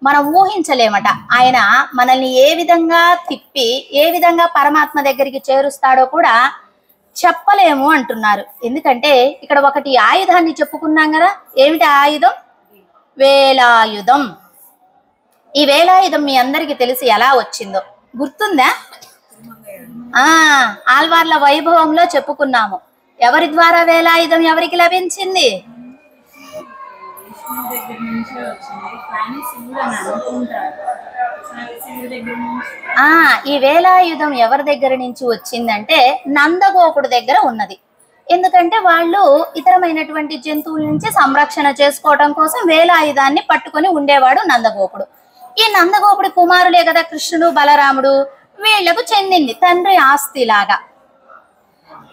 మనం ఊహించలేమట. ఆయన మనల్ని ఏ విధంగా తిప్పి ఏ విధంగా పరమాత్మ దగ్గరికి చేరుస్తాడో కూడా చెప్పలేము అంటున్నారు. ఎందుకంటే ఇక్కడ ఒకటి ఆయుధాన్ని చెప్పుకున్నాం కదా. ఏమిటి ఆయుధం? వేలాయుధం. ఈ వేలాయుధం మీ అందరికీ తెలిసి ఎలా వచ్చిందో గుర్తుందా? ఆళ్వార్ల వైభవంలో చెప్పుకున్నాము. ఎవరి ద్వారా వేలాయుధం ఎవరికి లభించింది? ఈ వేలాయుధం ఎవరి దగ్గర నుంచి వచ్చిందంటే నందగోపుడు దగ్గర ఉన్నది. ఎందుకంటే వాళ్ళు ఇతరమైనటువంటి జంతువుల నుంచి సంరక్షణ చేసుకోవడం కోసం వేలాయుధాన్ని పట్టుకొని ఉండేవాడు నందగోపుడు. ఈ నందగోపుడి కుమారులే కదా కృష్ణుడు, బలరాముడు. వీళ్లకు చెందింది, తండ్రి ఆస్తిలాగా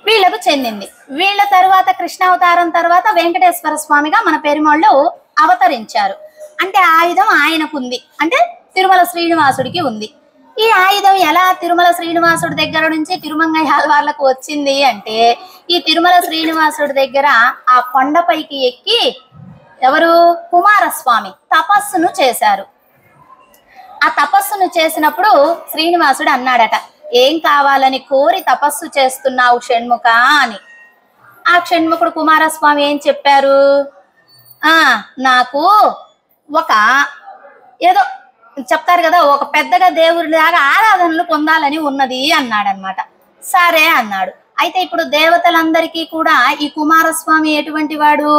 వీళ్లకు చెందింది. వీళ్ళ తర్వాత కృష్ణావతారం తర్వాత వెంకటేశ్వర స్వామిగా మన పెరుమాళ్ళు అవతరించారు. అంటే ఆయుధం ఆయనకుంది, అంటే తిరుమల శ్రీనివాసుడికి ఉంది. ఈ ఆయుధం ఎలా తిరుమల శ్రీనివాసుడి దగ్గర నుంచి తిరుమంగయ్యాళ్వార్లకు వచ్చింది అంటే, ఈ తిరుమల శ్రీనివాసుడి దగ్గర ఆ కొండపైకి ఎక్కి ఎవరు? కుమారస్వామి తపస్సును చేశారు. ఆ తపస్సును చేసినప్పుడు శ్రీనివాసుడు అన్నాడట, ఏం కావాలని కోరి తపస్సు చేస్తున్నావు షణ్ముఖ అని. ఆ షణ్ముఖుడు కుమారస్వామి ఏం చెప్పారు? నాకు ఒక ఏదో చెప్తారు కదా, ఒక పెద్దగా దేవుడి లాగా ఆరాధనలు పొందాలని ఉన్నది అన్నాడనమాట. సరే అన్నాడు. అయితే ఇప్పుడు దేవతలందరికీ కూడా ఈ కుమారస్వామి ఎటువంటి వాడు?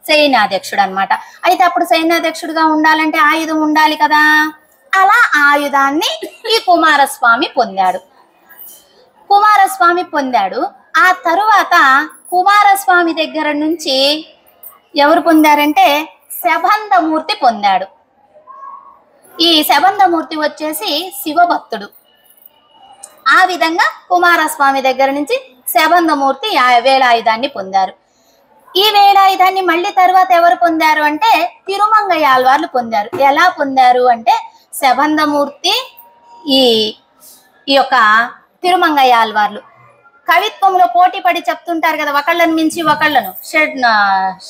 సైన్యాధ్యక్షుడు అనమాట. అయితే అప్పుడు సైన్యాధ్యక్షుడిగా ఉండాలంటే ఆయుధం ఉండాలి కదా. అలా ఆయుధాన్ని ఈ కుమారస్వామి పొందాడు. కుమారస్వామి పొందాడు. ఆ తరువాత కుమారస్వామి దగ్గర నుంచి ఎవరు పొందారంటే శబంధమూర్తి పొందాడు. ఈ శబంధమూర్తి వచ్చేసి శివభక్తుడు. ఆ విధంగా కుమారస్వామి దగ్గర నుంచి శబంధమూర్తి వేలాయుధాన్ని పొందారు. ఈ వేలాయుధాన్ని మళ్ళీ తర్వాత ఎవరు పొందారు అంటే తిరుమంగయ్య ఆళ్వార్లు పొందారు. ఎలా పొందారు అంటే శబంధమూర్తి ఈ యొక్క తిరుమంగయ్య ఆళ్వార్లు కవిత్వంలో పోటీ పడి చెప్తుంటారు కదా, ఒకళ్ళని మించి ఒకళ్ళను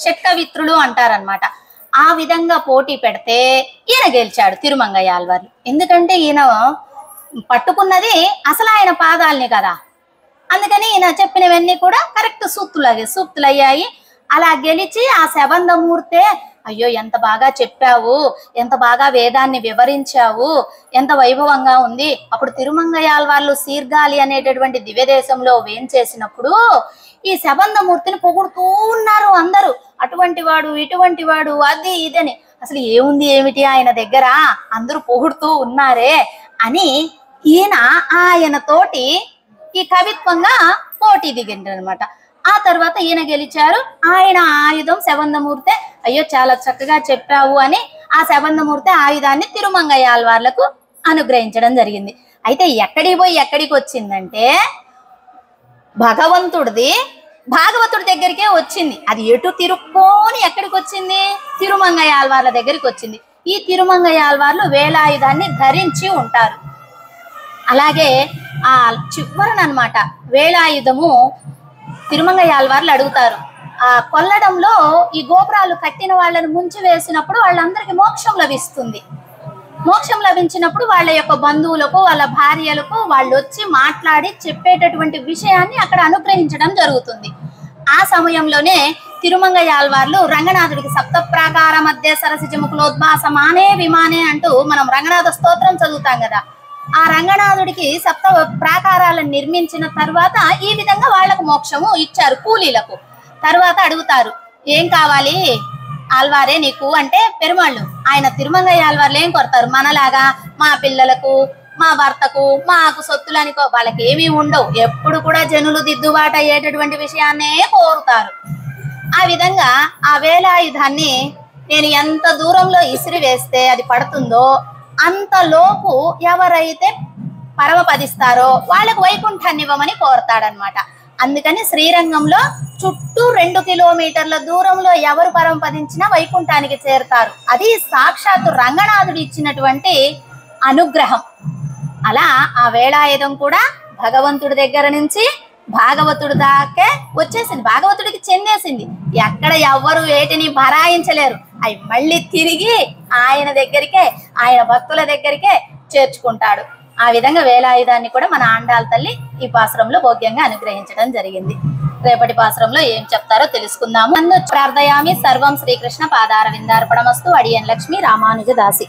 షట్కవిత్రులు అంటారనమాట. ఆ విధంగా పోటీ పెడితే ఈయన గెలిచాడు తిరుమంగయ్య ఆళ్వార్లు. ఎందుకంటే ఈయన పట్టుకున్నది అసలు ఆయన పాదాలని కదా, అందుకని ఈయన చెప్పినవన్నీ కూడా కరెక్ట్ సూక్తులు అయ్యాయి. అలా గెలిచి ఆ శబంధమూర్తే అయ్యో ఎంత బాగా చెప్పావు, ఎంత బాగా వేదాన్ని వివరించావు, ఎంత వైభవంగా ఉంది. అప్పుడు తిరుమంగయ్య ఆళ్వార్లు సీర్గాలి అనేటటువంటి దివ్యదేశంలో వేంచేసినప్పుడు ఈ శబంధమూర్తిని పొగుడుతూ ఉన్నారు అందరూ. అటువంటి వాడు, ఇటువంటి వాడు, అది ఇదని. అసలు ఏముంది ఏమిటి ఆయన దగ్గర, అందరూ పొగుడుతూ ఉన్నారే అని ఆయనతోటి ఈ కవిత్వంగా పోటీ దిగిండ్రనమాట. ఆ తర్వాత ఈయన గెలిచారు. ఆయన ఆయుధం శబంధమూర్తి అయ్యో చాలా చక్కగా చెప్పావు అని ఆ శబంధమూర్తి ఆయుధాన్ని తిరుమంగయ్య ఆళ్వార్లకు అనుగ్రహించడం జరిగింది. అయితే ఎక్కడికి పోయి ఎక్కడికి వచ్చిందంటే భగవంతుడిది భాగవతుడి దగ్గరికే వచ్చింది. అది ఎటు తిరుక్కోని ఎక్కడికి వచ్చింది, తిరుమంగయ్య ఆళ్వార్ల దగ్గరికి వచ్చింది. ఈ తిరుమంగయ్య ఆళ్వార్లు వేలాయుధాన్ని ధరించి ఉంటారు. అలాగే ఆ చివరనమాట వేలాయుధము తిరుమంగయ్య ఆళ్వార్లు అడుగుతారు. ఆ కొల్లడంలో ఈ గోపురాలు కట్టిన వాళ్ళని ముంచి వేసినప్పుడు వాళ్ళందరికీ మోక్షం లభిస్తుంది. మోక్షం లభించినప్పుడు వాళ్ళ యొక్క బంధువులకు, వాళ్ళ భార్యలకు వాళ్ళు వచ్చి మాట్లాడి చెప్పేటటువంటి విషయాన్ని అక్కడ అనుగ్రహించడం జరుగుతుంది. ఆ సమయంలోనే తిరుమంగయ్య ఆళ్వార్లు రంగనాథుడికి సప్త ప్రాకార మధ్య సరసిజముకులోద్భాసమానే విమానే అంటూ మనం రంగనాథ స్తోత్రం చదువుతాం కదా, ఆ రంగనాథుడికి సప్త ప్రాకారాలను నిర్మించిన తర్వాత ఈ విధంగా వాళ్లకు మోక్షము ఇచ్చారు కూలీలకు. తర్వాత అడుగుతారు ఏం కావాలి ఆళ్వారే నీకు అంటే పెరుమాళ్ళు. ఆయన తిరుమంగయ్య ఆళ్వార్లు ఏం కొడతారు, మనలాగా మా పిల్లలకు, మా భర్తకు, మాకు సొత్తులు అనుకో వాళ్ళకి ఏమీ ఉండవు. ఎప్పుడు కూడా జనులు దిద్దుబాటు అయ్యేటటువంటి విషయాన్నే కోరుతారు. ఆ విధంగా ఆ వేలాయుధాన్ని నేను ఎంత దూరంలో ఇసిరి వేస్తే అది పడుతుందో అంతలోపు ఎవరైతే పరమపదిస్తారో వాళ్ళకు వైకుంఠాన్ని ఇవ్వమని కోరతాడనమాట. అందుకని శ్రీరంగంలో చుట్టూ 2 కిలోమీటర్ల దూరంలో ఎవరు పరమపదించినా వైకుంఠానికి చేరుతారు. అది సాక్షాత్తు రంగనాథుడు ఇచ్చినటువంటి అనుగ్రహం. అలా ఆ వేలాయుధం కూడా భగవంతుడి దగ్గర నుంచి భాగవతుడి దాకే వచ్చేసింది, భాగవతుడికి చెందేసింది. ఎక్కడ ఎవ్వరు వేటిని భరాయించలేరు. అవి మళ్ళీ తిరిగి ఆయన దగ్గరికే, ఆయన భక్తుల దగ్గరికే చేర్చుకుంటాడు. ఆ విధంగా వేలాయుధాన్ని కూడా మన ఆండాల తల్లి ఈ పాసురంలో భోగ్యంగా అనుగ్రహించడం జరిగింది. రేపటి పాసురంలో ఏం చెప్తారో తెలుసుకుందాము. అందు ప్రార్థయామి సర్వం శ్రీకృష్ణ పాదార విందార్పణమస్తు. అడియన్ లక్ష్మి రామానుజ దాసి.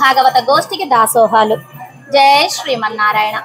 భాగవత గోష్ఠికి దాసోహాలు. జై శ్రీమన్నారాయణ.